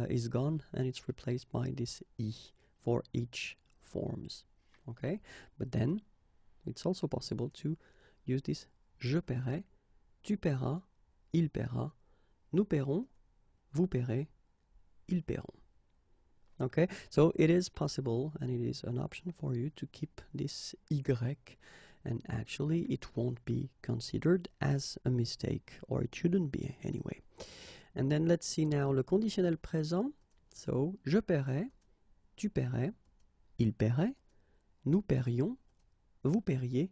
is gone and it's replaced by this I for each forms. Okay, but then it's also possible to use this je paierai, tu paieras, il paiera, nous paierons, vous paierez, ils paieront. Okay, so it is possible and it is an option for you to keep this Y, and actually it won't be considered as a mistake, or it shouldn't be anyway. And then let's see now le conditionnel présent. So, je paierai, tu paierais, il paierait, nous paierions, vous paieriez,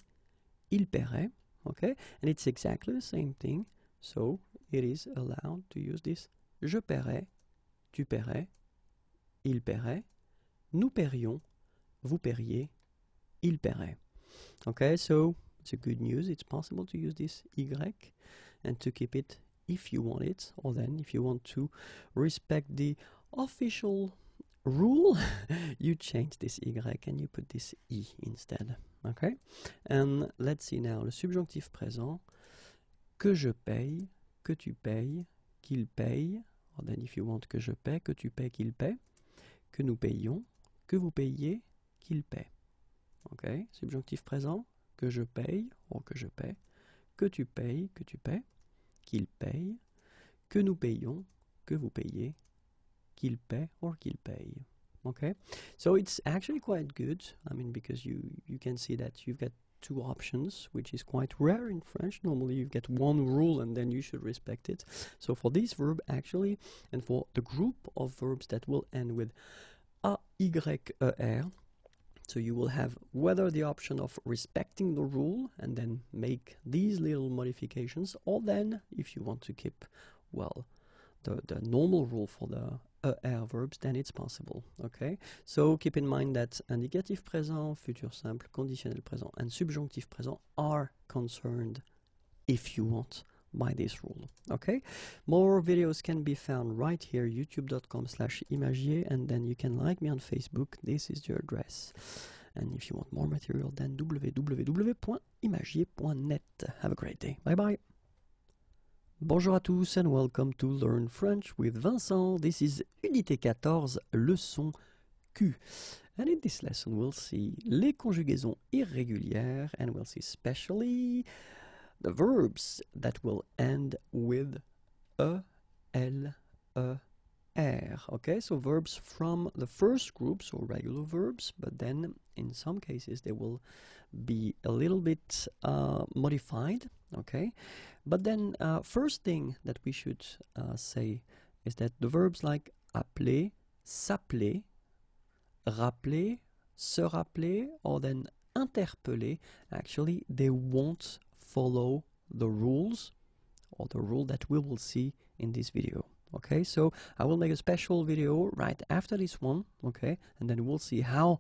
il paierait. Okay, and it's exactly the same thing. So it is allowed to use this je paierai, tu paierais, il paierait, nous paierions, vous paieriez, il paierait. Okay, so it's a good news. It's possible to use this Y and to keep it if you want it, or then if you want to respect the official rule, you change this Y and you put this I instead. Okay, and let's see now le subjonctif présent. Que je paye, que tu payes, qu'il paye, or then if you want que je paie, que tu paies, qu'il paie, que nous payons, que vous payiez, qu'il paie. Okay, subjonctif présent, que je paye, or que je paie, que tu payes, que tu paies, qu'il paye, que nous payons, que vous payez, qu'il paie, or qu'il paye. Okay, so it's actually quite good. I mean, because you can see that you've got two options, which is quite rare in French. Normally you get one rule and then you should respect it. So for this verb actually, and for the group of verbs that will end with a, y, er, so you will have whether the option of respecting the rule and then make these little modifications, or then if you want to keep, well, the normal rule for the er verbs, then it's possible. Okay, so keep in mind that indicatif présent, futur simple, conditionnel présent, and subjonctif présent are concerned, if you want, by this rule. Okay, more videos can be found right here, youtube.com/imagier, and then you can like me on Facebook. This is your address. And if you want more material, then www.imagier.net. Have a great day. Bye bye. Bonjour à tous and welcome to Learn French with Vincent. This is Unité 14, leçon Q. And in this lesson we'll see les conjugaisons irrégulières, and we'll see especially the verbs that will end with E, L, E, R. Okay, so verbs from the first group, so regular verbs, but then in some cases they will be a little bit modified. Okay, but then first thing that we should say is that the verbs like appeler, s'appeler, rappeler, se rappeler, or then interpeller, actually they won't follow the rules, or the rule that we will see in this video. Okay, so I will make a special video right after this one, okay, and then we'll see how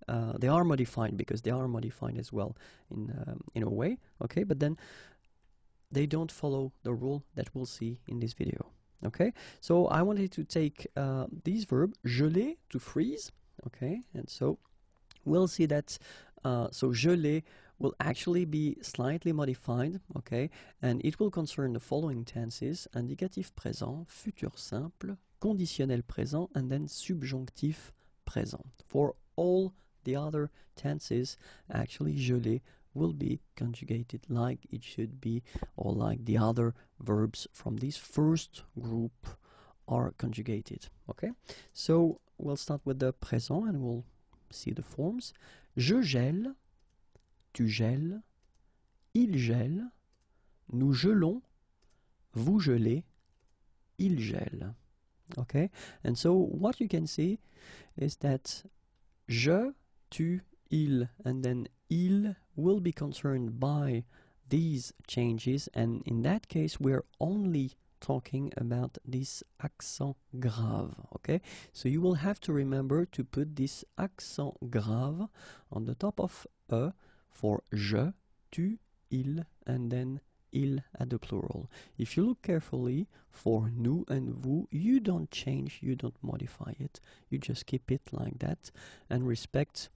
they are modified, because they are modified as well in a way, okay, but then they don't follow the rule that we'll see in this video. Okay, so I wanted to take this verb geler, to freeze. Okay, and so we'll see that so geler will actually be slightly modified. Okay, and it will concern the following tenses: indicatif présent, futur simple, conditionnel présent, and then subjonctif présent. For all the other tenses, actually geler will be conjugated like it should be, or like the other verbs from this first group are conjugated. Okay, so we'll start with the présent and we'll see the forms. Je gèle, tu gèles, il gèle, nous gelons, vous gelez, il gèle. Okay, and so what you can see is that je, tu, il, and then il will be concerned by these changes, and in that case we're only talking about this accent grave, okay? So you will have to remember to put this accent grave on the top of e for je, tu, il, and then il at the plural. If you look carefully, for nous and vous, you don't change, you don't modify it. You just keep it like that and respect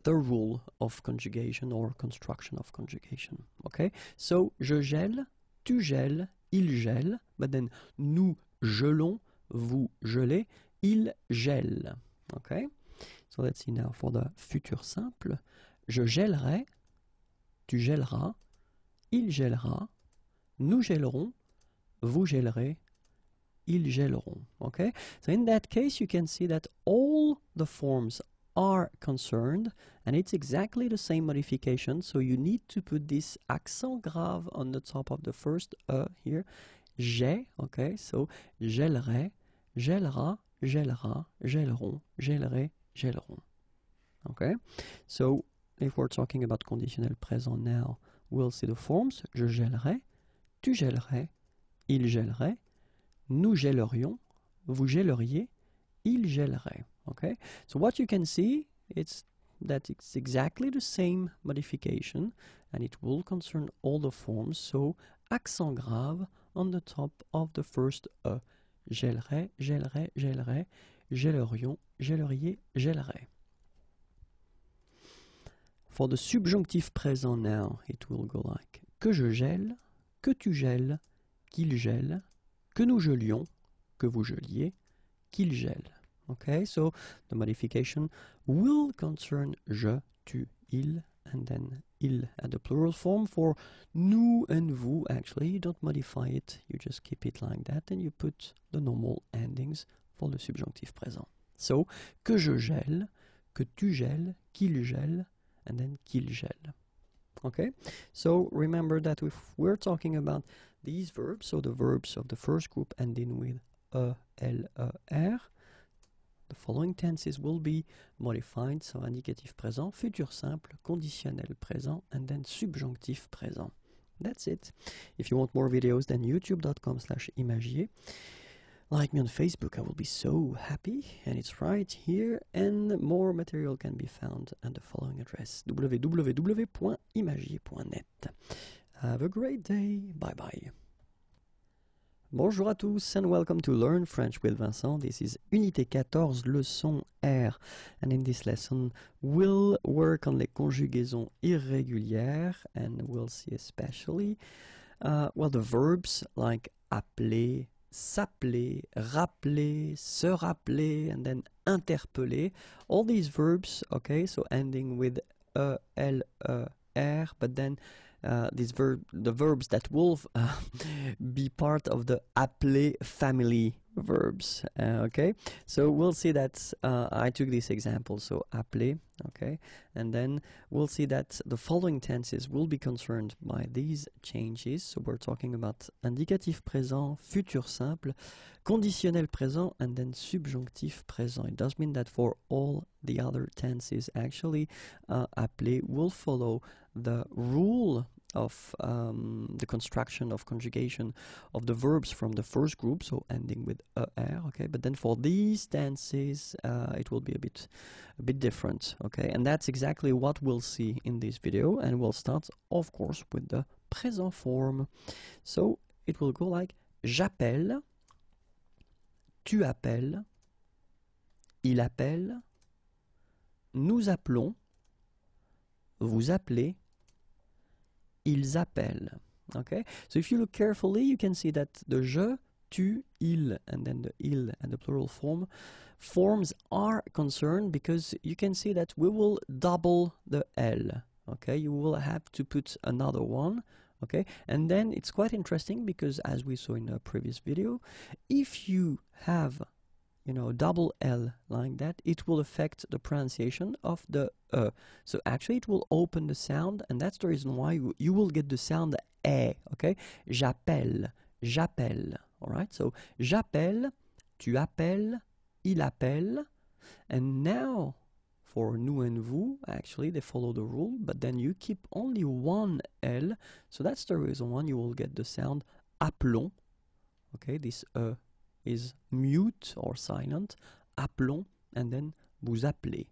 the rule of conjugation or construction of conjugation. Okay? So, je gèle, tu gèles, il gèle, but then nous gelons, vous gelez, il gèle. Okay? So let's see now for the futur simple. Je gèlerai, tu gèleras, il gèlera, nous gèlerons, vous gèlerez, ils gèleront. Okay? So in that case, you can see that all the forms are concerned, and it's exactly the same modification, so you need to put this accent grave on the top of the first E here. J'ai, okay? So gèlerai, gèlera, gèlera, gèleront, gèlerai, gèleront. Okay? So if we're talking about conditionnel présent now, we'll see the forms. Je gèlerai, tu gèlerais, il gèlerait, nous gèlerions, vous gèleriez, il gèlerait. Okay? So what you can see is that it's exactly the same modification, and it will concern all the forms. So accent grave on the top of the first E. Gèlerait, gèlerait, gèlerait, gèlerions, gèleriez, gèlerait. For the subjonctif présent now, it will go like que je gèle, que tu gèles, qu'il gèle, que nous gelions, que vous geliez, qu'il gèle. Okay, so the modification will concern je, tu, il, and then il at the plural form. For nous and vous, actually, you don't modify it, you just keep it like that, and you put the normal endings for the subjonctif présent. So, que je gèle, que tu gèles, qu'il gèle, and then qu'il gèle. Okay, so remember that if we're talking about these verbs, so the verbs of the first group ending with e, l, r, the following tenses will be modified, so indicatif présent, futur simple, conditionnel présent, and then subjonctif présent. That's it. If you want more videos, then youtube.com/imagier. Like me on Facebook, I will be so happy, and it's right here, and more material can be found at the following address, www.imagier.net. Have a great day, bye bye. Bonjour à tous, and welcome to Learn French with Vincent. This is Unité 14, leçon R, and in this lesson we'll work on les conjugaisons irrégulières, and we'll see especially, the verbs like appeler, s'appeler, rappeler, se rappeler, and then interpeller. All these verbs, okay, so ending with e, l, r, but then the verbs that will be part of the appeler family verbs. Okay, so we'll see that I took this example, so appeler, okay, and then we'll see that the following tenses will be concerned by these changes. So we're talking about indicatif présent, futur simple, conditionnel présent, and then subjonctif présent. It does mean that for all the other tenses, actually, appeler will follow the rule of the construction of conjugation of the verbs from the first group, so ending with er, okay, but then for these tenses it will be a bit different, okay, and that's exactly what we'll see in this video, and we'll start of course with the present form. So it will go like j'appelle, tu appelles, il appelle, nous appelons, vous appelez, ils appellent. Okay, so if you look carefully, you can see that the je, tu, il, and then the il and the plural forms are concerned, because you can see that we will double the l. Okay, you will have to put another one. Okay, and then it's quite interesting because, as we saw in the previous video, if you have double L like that, it will affect the pronunciation of the E. So actually it will open the sound, and that's the reason why you will get the sound E, okay? J'appelle, j'appelle, alright? So j'appelle, tu appelles, il appelle, and now for nous and vous, actually they follow the rule, but then you keep only one L, so that's the reason why you will get the sound appelons. Okay, this is mute or silent, appelons, and then vous appelez.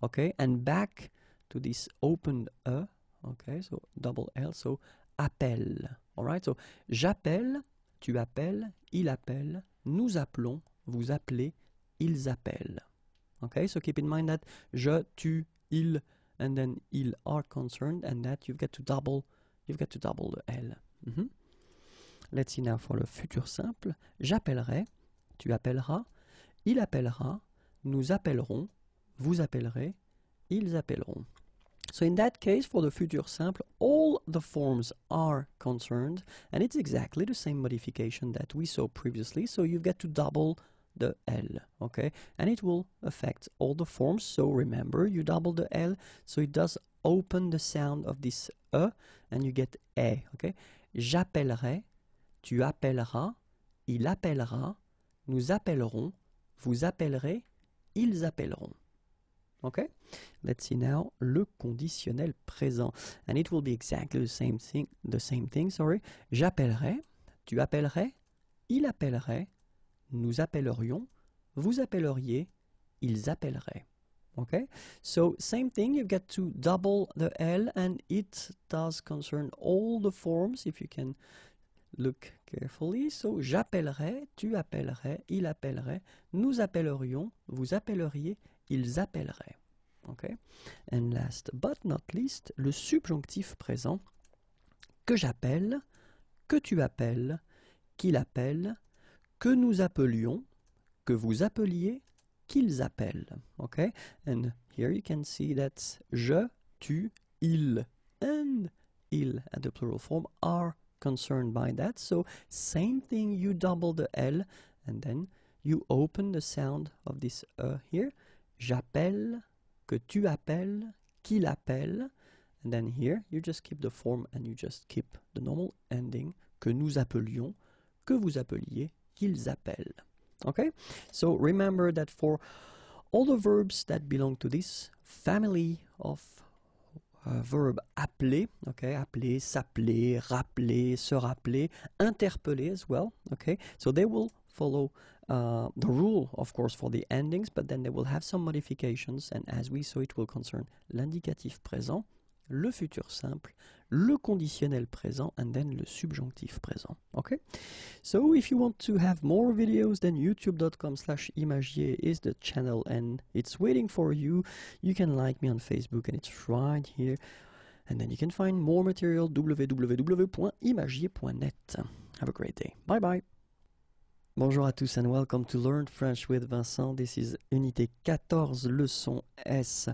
Okay, and back to this open okay, so double L, so appelle. Alright, so j'appelle, tu appelles, il appelle, nous appelons, vous appelez, ils appellent. Okay, so keep in mind that je, tu, il, and then ils are concerned, and that you've got to double the L. Let's see now for le futur simple. J'appellerai, tu appelleras, il appellera, nous appellerons, vous appellerez, ils appelleront. So in that case, for the future simple, all the forms are concerned, and it's exactly the same modification that we saw previously, so you've got to double the L, okay? And it will affect all the forms, so remember, you double the L, so it does open the sound of this and you get E, okay? J'appellerai, tu appelleras, il appellera, nous appellerons, vous appellerez, ils appelleront. Okay, let's see now le conditionnel présent, and it will be exactly the same thing. Sorry, j'appellerai, tu appellerais, il appellerait, nous appellerions, vous appelleriez, ils appelleraient. Okay, so same thing. You've got to double the L, and it does concern all the forms. If you can look carefully, so j'appellerai, tu appellerais, il appellerait, nous appellerions, vous appelleriez, ils appelleraient. Okay? And last but not least, le subjonctif présent, que j'appelle, que tu appelles, qu'il appelle, que nous appelions, que vous appeliez, qu'ils appellent. Okay? And here you can see that je, tu, il, and il at the plural form are concerned by that. So same thing, you double the L, and then you open the sound of this here. J'appelle, que tu appelles, qu'il appelle, and then here you just keep the form and you just keep the normal ending, que nous appelions, que vous appeliez, qu'ils appellent. Okay, so remember that for all the verbs that belong to this family of verb appeler, okay, appeler, s'appeler, rappeler, se rappeler, interpeller as well, okay, so they will follow the rule, of course, for the endings, but then they will have some modifications, and as we saw, it will concern l'indicatif présent, le futur simple, le conditionnel présent, and then le subjonctif présent. Okay? So if you want to have more videos, then youtube.com/imagier is the channel, and it's waiting for you. You can like me on Facebook, and it's right here. And then you can find more material, www.imagier.net. Have a great day. Bye-bye. Bonjour à tous and welcome to Learn French with Vincent. This is Unité 14, leçon S.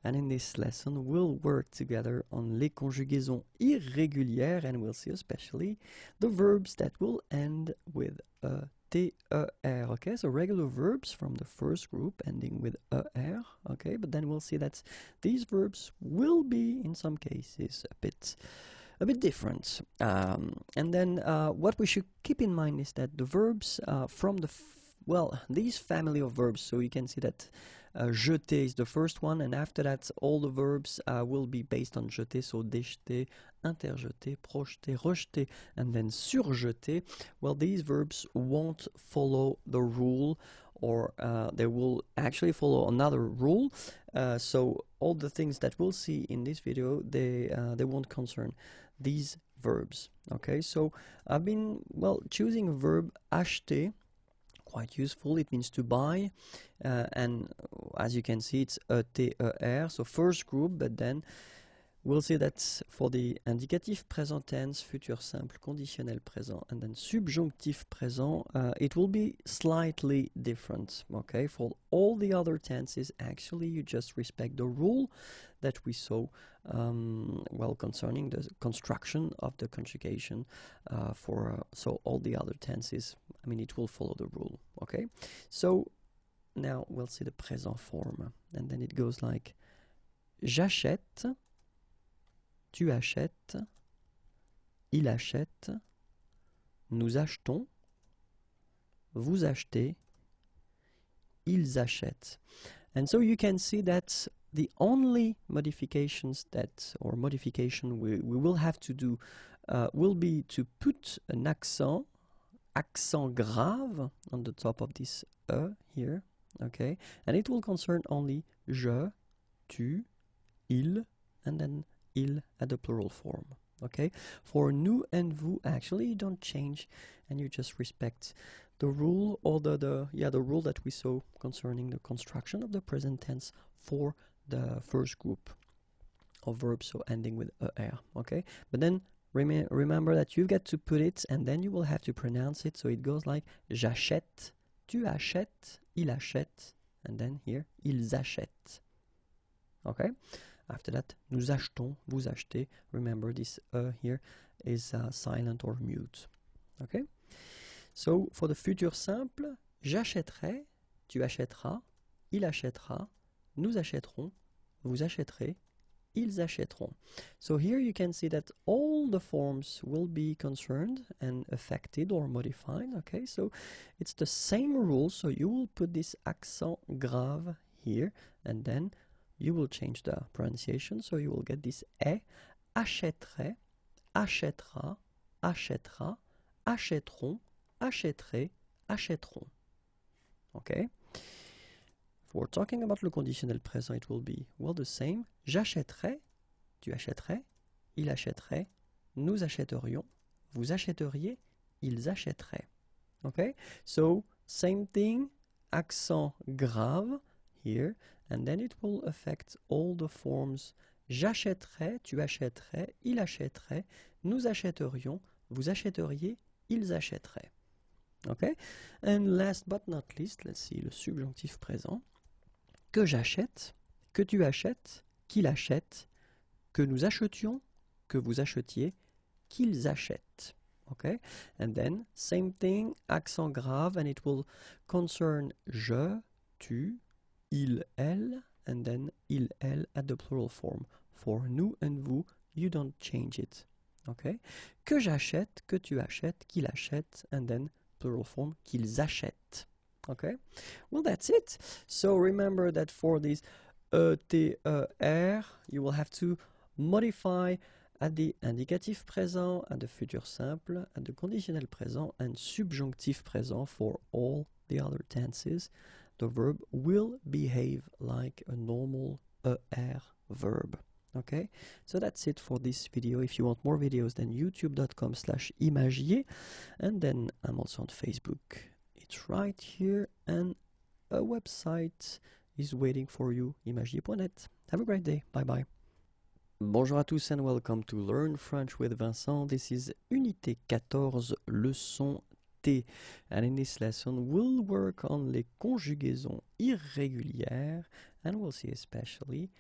And in this lesson, we'll work together on les conjugaisons irrégulières, and we'll see especially the verbs that will end with TER. Okay, so regular verbs from the first group ending with ER. Okay, but then we'll see that these verbs will be, in some cases, a bit different. And then what we should keep in mind is that the verbs from these family of verbs, so you can see that jeter is the first one, and after that all the verbs will be based on jeter, so déjeter, interjeter, projeter, rejeter, and then surjeter. Well, these verbs won't follow the rule, or they will actually follow another rule. So all the things that we'll see in this video, they won't concern these verbs. Okay, so I've been choosing a verb acheter, quite useful. It means to buy, and as you can see, it's ETER, so first group, but then we'll see that for the indicatif present tense, futur simple, conditionnel présent, and then subjonctif présent, it will be slightly different. Okay, for all the other tenses, actually, you just respect the rule that we saw concerning the construction of the conjugation so all the other tenses, I mean, it will follow the rule. Okay, so now we'll see the présent form, and then it goes like j'achète, tu achètes, il achète, nous achetons, vous achetez, ils achètent. And so you can see that the only modifications modification we will have to do will be to put an accent grave on the top of this here, okay? And it will concern only je, tu, il, and then il at the plural form, okay? For nous and vous, actually, you don't change, and you just respect the rule or the rule that we saw concerning the construction of the present tense for the first group of verbs, so ending with er, okay? But then remember that you've got to put it, and then you will have to pronounce it, so it goes like j'achète, tu achètes, il achète, and then here ils achètent, okay? After that, nous achetons, vous achetez. Remember this here is silent or mute, okay? So for the futur simple, j'achèterai, tu achèteras, il achètera, nous achèterons, vous achèterez, ils achèteront. So here you can see that all the forms will be concerned and affected or modified, okay? So it's the same rule, so you will put this accent grave here, and then you will change the pronunciation, so you will get this est, achèterait, achètera, achètera, achèteront, achèterait, achèteront. Okay? If we're talking about le conditionnel présent, it will be, well, the same. J'achèterais, tu achèterais, il achèterait, nous achèterions, vous achèteriez, ils achèteraient. Okay? So, same thing, accent grave here, and then it will affect all the forms. J'achèterais, tu achèterais, il achèterait, nous achèterions, vous achèteriez, ils achèteraient. Okay? And last but not least, let's see, le subjonctif présent. Que j'achète, que tu achètes, qu'il achète, que nous achetions, que vous achetiez, qu'ils achètent. Okay? And then, same thing, accent grave, and it will concern je, tu, il, elle, and then il, elle at the plural form. For nous and vous, you don't change it. Okay? Que j'achète, que tu achètes, qu'il achète, and then plural form, qu'ils achètent. Okay? Well, that's it. So remember that for these T, R, you will have to modify at the indicatif présent, at the futur simple, at the conditionnel présent, and subjonctif présent for all the other tenses. The verb will behave like a normal ER verb. Okay, so that's it for this video. If you want more videos, then youtube.com/imagier, and then I'm also on Facebook. It's right here, and a website is waiting for you, imagier.net. Have a great day. Bye bye. Bonjour à tous and welcome to Learn French with Vincent. This is Unité 14, leçon T. And in this lesson, we'll work on les conjugaisons irrégulières, and we'll see especially,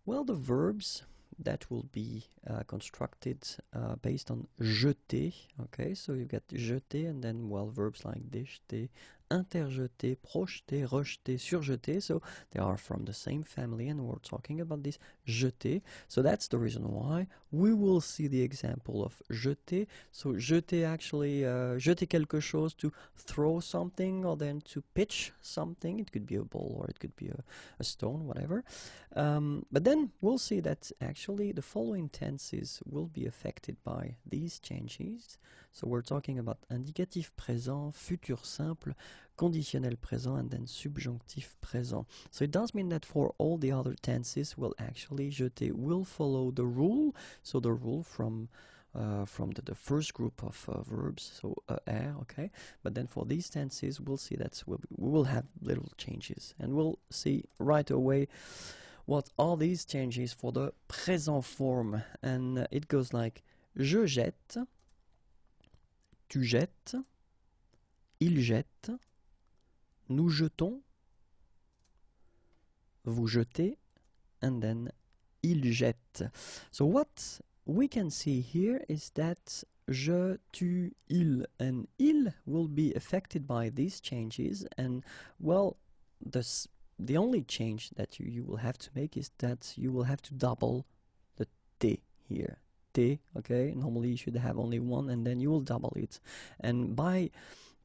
well, the verbs that will be constructed based on jeter. Okay, so you get jeter, and then, well, verbs like déjeter, interjeter, projeter, rejeter, surjeter. So they are from the same family, and we're talking about this jeter. So that's the reason why we will see the example of jeter. So jeter, actually, jeter quelque chose, to throw something, or then to pitch something. It could be a ball, or it could be a stone, whatever. But then we'll see that actually the following tenses will be affected by these changes. So we're talking about indicatif présent, futur simple, conditionnel présent, and then subjonctif présent. So it does mean that for all the other tenses, well, actually, jeter will follow the rule. So the rule from the first group of verbs, so er, okay? But then for these tenses, we'll see that we will have little changes. And we'll see right away what are these changes for the présent form. And it goes like, je jette, tu jettes, il jette, nous jetons, vous jetez, and then il jette. So what we can see here is that je, tu, il, and il will be affected by these changes, and, well, the only change that you will have to make is that you will have to double the T here. T, okay? Normally you should have only one, and then you will double it. And by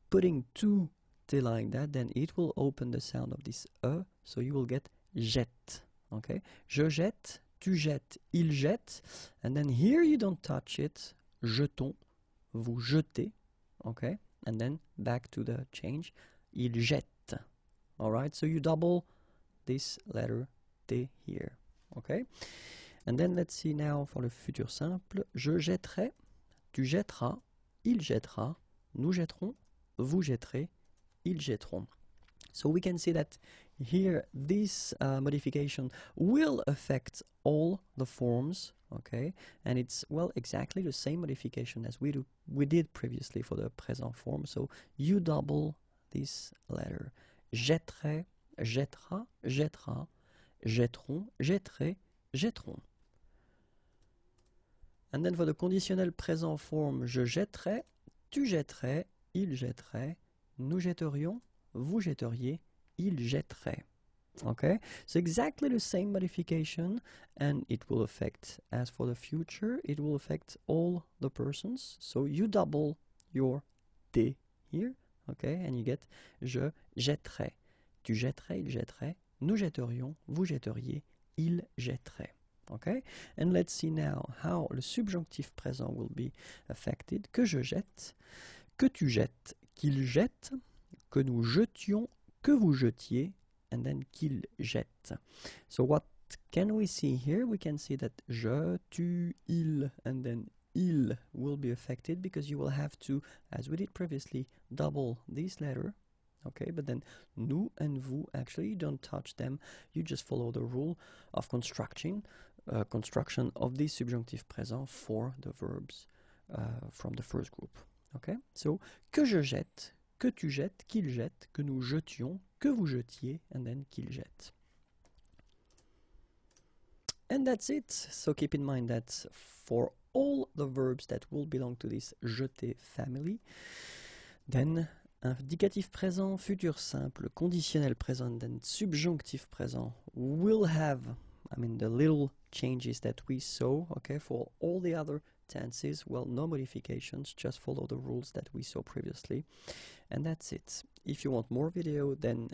putting two stay like that, then it will open the sound of this E, so you will get jette. Okay? Je jette, tu jettes, il jette, and then here you don't touch it. Jetons, vous jetez. Okay? And then back to the change. Il jette. Alright? So you double this letter T here. Okay? And then let's see now for the futur simple. Je jetterai, tu jetteras, il jettera, nous jetterons, vous jetterez, ils jetteront. So we can see that here this modification will affect all the forms, okay? And it's, well, exactly the same modification as we did previously for the present form. So you double this letter. Jetterai, jettera, jettera, jetteront, jetterai, jetteront. And then for the conditional present form, je jetterai, tu jetterais, il jetterait, nous jetterions, vous jetteriez, il jetterait. Okay, so exactly the same modification, and it will affect, as for the future, it will affect all the persons. So you double your T here, okay, and you get je jetterai, tu jetterais, il jetterait, nous jetterions, vous jetteriez, il jetterait. Okay, and let's see now how le subjonctif présent will be affected. Que je jette, que tu jettes, qu'il jette, que nous jetions, que vous jetiez, and then qu'il jette. So what can we see here? We can see that je, tu, il, and then il will be affected because you will have to, as we did previously, double this letter. Okay, but then nous and vous, actually you don't touch them, you just follow the rule of construction of the subjunctive présent for the verbs from the first group. Okay, so que je jette, que tu jettes, qu'il jette, que nous jetions, que vous jetiez, and then qu'il jette. And that's it. So keep in mind that for all the verbs that will belong to this jeter family, then indicatif présent, futur simple, conditionnel présent, then subjonctif présent will have, I mean, the little changes that we saw. Okay, for all the other tenses, well, no modifications, just follow the rules that we saw previously. And that's it. If you want more video, then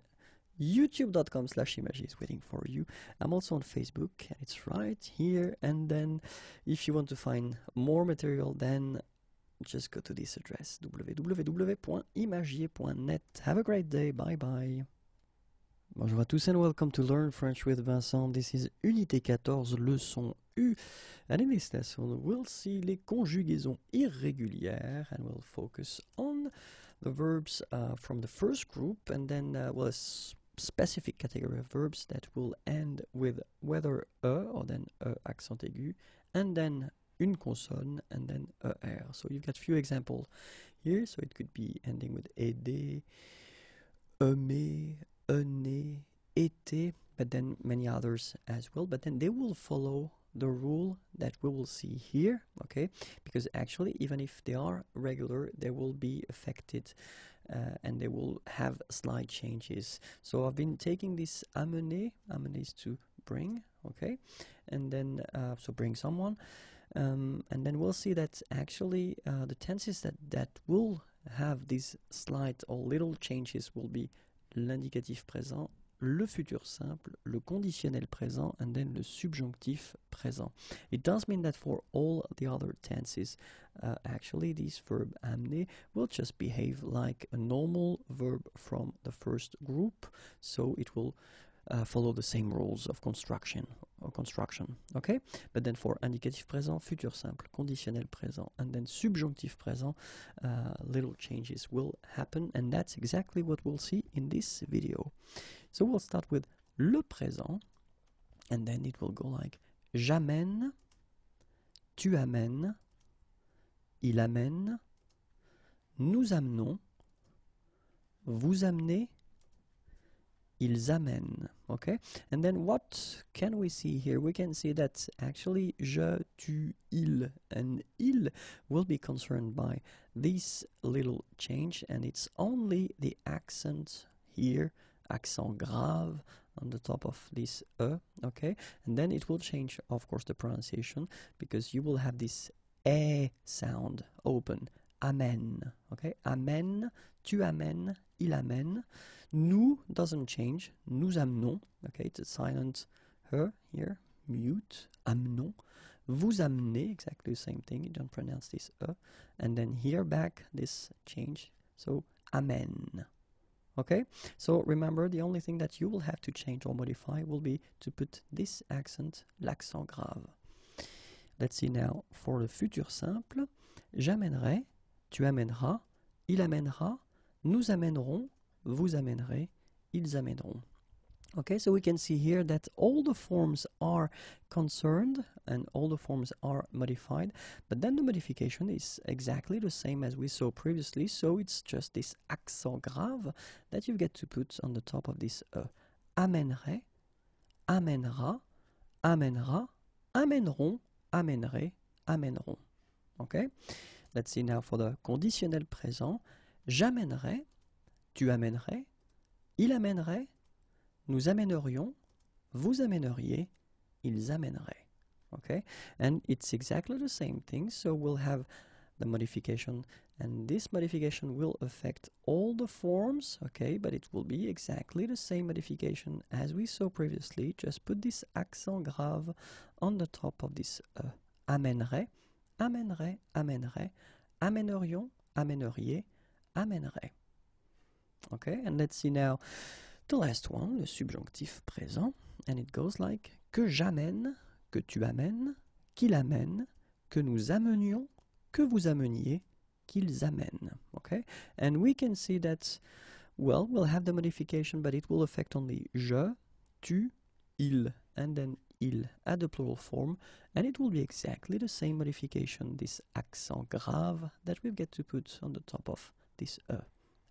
youtube.com/images is waiting for you. I'm also on Facebook, and it's right here. And then if you want to find more material, then just go to this address, www.imagier.net. Have a great day. Bye bye. Bonjour à tous and welcome to Learn French with Vincent. This is Unité 14, leçon U. And in this lesson, we'll see les conjugaisons irrégulières and we'll focus on the verbs from the first group and then, well, a specific category of verbs that will end with whether or then accent aigu, and then une consonne, and then er. So you've got few examples here, so it could be ending with aider, aimer, né, été, but then many others as well, but then they will follow the rule that we will see here, okay, because actually even if they are regular, they will be affected and they will have slight changes. So I've been taking this amener is to bring, okay, and then so bring someone, and then we'll see that actually the tenses that will have these slight or little changes will be l'indicatif présent, le futur simple, le conditionnel présent, and then le subjonctif présent. It does mean that for all the other tenses, actually this verb amener will just behave like a normal verb from the first group, so it will follow the same rules of construction, okay? But then for indicatif présent, futur simple, conditionnel présent, and then subjonctif présent, little changes will happen, and that's exactly what we'll see in this video. So we'll start with le présent, and then it will go like j'amène, tu amènes, il amène, nous amenons, vous amenez, ils amènent, okay? And then what can we see here? We can see that actually je, tu, il, and il will be concerned by this little change, and it's only the accent here, accent grave on the top of this okay? And then it will change, of course, the pronunciation, because you will have this sound open, amène. Okay, amène, tu amènes, il amène. Nous doesn't change. Nous amenons. Okay, it's a silent her here. Mute. Amenons. Vous amenez, exactly the same thing. You don't pronounce this and then here back this change. So amène. Okay, so remember the only thing that you will have to change or modify will be to put this accent, l'accent grave. Let's see now for the futur simple. J'amènerai, tu amèneras, il amènera, nous amènerons, vous amènerez, ils amèneront. Okay, so we can see here that all the forms are concerned and all the forms are modified, but then the modification is exactly the same as we saw previously, so it's just this accent grave that you get to put on the top of this amènerait, amènera, amènera, amèneront, amènerait, amèneront. Okay, let's see now for the conditionnel présent. J'amènerai, tu amènerais, il amènerait, nous amènerions, vous amèneriez, ils amèneraient. Okay, and it's exactly the same thing, so we'll have the modification, and this modification will affect all the forms, okay, but it will be exactly the same modification as we saw previously. Just put this accent grave on the top of this amènerait, amènerait, amènerait, amènerions, amèneriez, amènerait. Okay, and let's see now the last one, le subjonctif présent, and it goes like que j'amène, que tu amènes, qu'il amène, que nous amenions, que vous ameniez, qu'ils amènent. Okay, and we can see that, well, we'll have the modification, but it will affect only je, tu, il, and then il at the plural form, and it will be exactly the same modification, this accent grave that we get to put on the top of this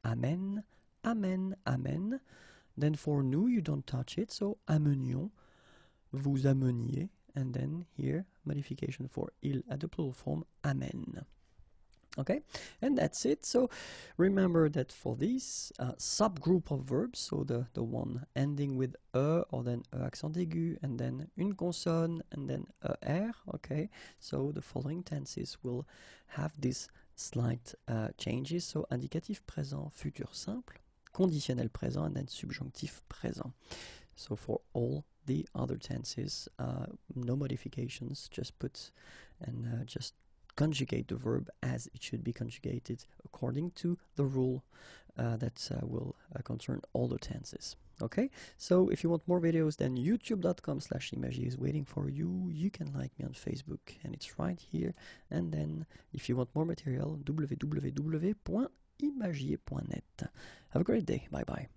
amène, amène, amène. Then for nous, you don't touch it, so amenions, vous ameniez, and then here, modification for il at the plural form, amène. Okay, and that's it. So remember that for this subgroup of verbs, so the one ending with or then accent aigu, and then une consonne, and then r, okay, so the following tenses will have these slight changes. So indicatif présent, futur simple, conditionnel présent, and then subjonctif présent. So for all the other tenses, no modifications, just put and just conjugate the verb as it should be conjugated according to the rule that will concern all the tenses. Okay, so if you want more videos, then youtube.com/imagier is waiting for you. You can like me on Facebook, and it's right here. And then if you want more material, www.imagier.net. Have a great day. Bye bye.